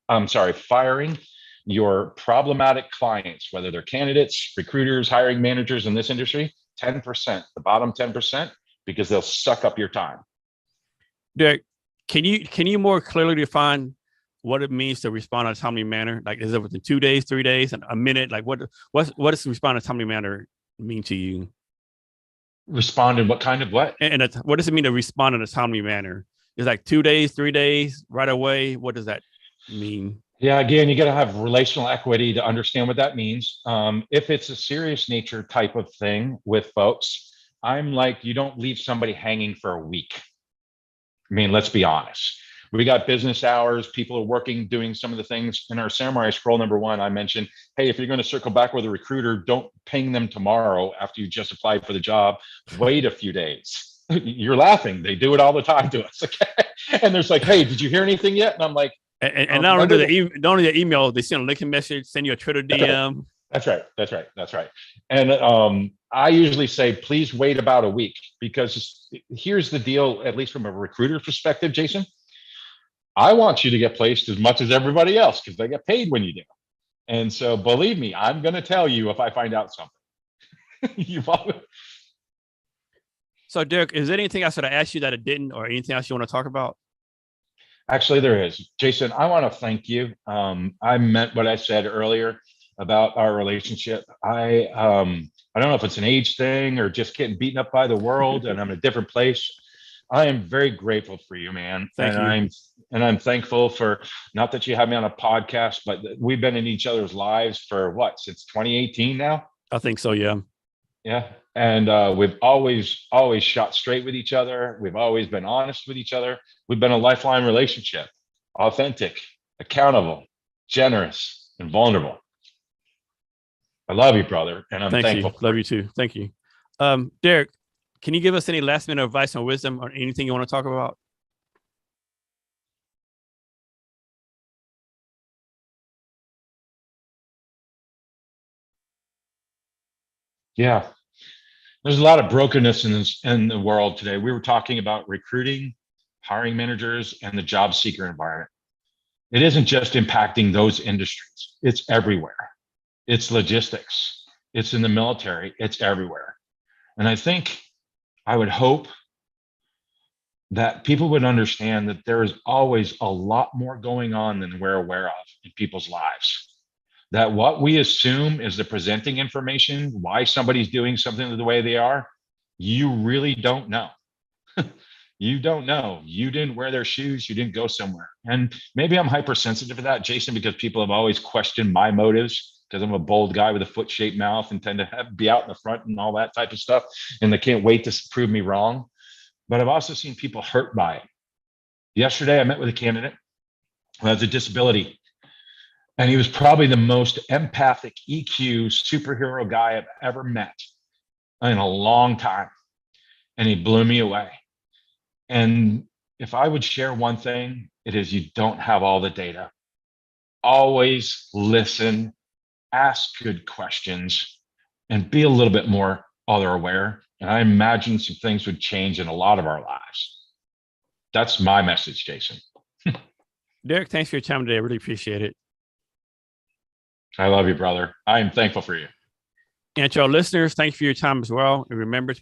your problematic clients, whether they're candidates, recruiters, hiring managers in this industry, 10%, the bottom 10%, because they'll suck up your time. Derek, can you more clearly define what it means to respond in a timely manner? Like, is it within 2 days, 3 days, and a minute? Like, what does respond in a timely manner mean to you? Respond in what kind of what? And what does it mean to respond in a timely manner? Is like 2 days, 3 days, right away? What does that mean? Yeah, again, you got to have relational equity to understand what that means. If it's a serious nature type of thing with folks, I'm like, you don't leave somebody hanging for a week. I mean, let's be honest. We got business hours. People are working, doing some of the things in our Samurai Scroll #1. I mentioned, hey, if you're going to circle back with a recruiter, don't ping them tomorrow after you just applied for the job. Wait a few days. You're laughing. They do it all the time to us. Okay. And there's like, hey, did you hear anything yet? And I'm like, and not only the email, they send a LinkedIn message, send you a Twitter DM. That's right. And I usually say, please wait about a week, because here's the deal, at least from a recruiter perspective, Jason. I want you to get placed as much as everybody else, because they get paid when you do. And so believe me, I'm going to tell you if I find out something. So Derek, is there anything else that I asked you that I didn't, or anything else you want to talk about? Actually, there is. Jason, I want to thank you. I meant what I said earlier about our relationship. I don't know if it's an age thing or just getting beaten up by the world and I'm in a different place. I am very grateful for you, man. Thank you. I'm thankful for, not that you have me on a podcast, but we've been in each other's lives for since 2018 now? I think so, yeah. Yeah. And we've always shot straight with each other. We've always been honest with each other. We've been a lifeline relationship, authentic, accountable, generous, and vulnerable. I love you, brother, and I'm thankful. Love you too. Thank you. Derek, Can you give us any last minute advice or wisdom on anything you want to talk about? Yeah. There's a lot of brokenness in the world today. We were talking about recruiting, hiring managers, and the job seeker environment. It isn't just impacting those industries. It's everywhere. It's logistics. It's in the military. It's everywhere. And I would hope that people would understand that there is always a lot more going on than we're aware of in people's lives. That what we assume is the presenting information, why somebody's doing something the way they are, you really don't know. You don't know. You didn't wear their shoes. You didn't go somewhere. And maybe I'm hypersensitive to that, Jason, because people have always questioned my motives because I'm a bold guy with a foot-shaped mouth and tend to be out in the front and all that type of stuff. And they can't wait to prove me wrong. But I've also seen people hurt by it. Yesterday, I met with a candidate who has a disability. And he was probably the most empathic EQ superhero guy I've ever met in a long time. And he blew me away. And if I would share one thing, it is you don't have all the data. Always listen, ask good questions, and be a little bit more other aware. And I imagine some things would change in a lot of our lives. That's my message, Jason. Derek, thanks for your time today. I really appreciate it. I love you, brother. I am thankful for you. And to our listeners, thank you for your time as well. And remember to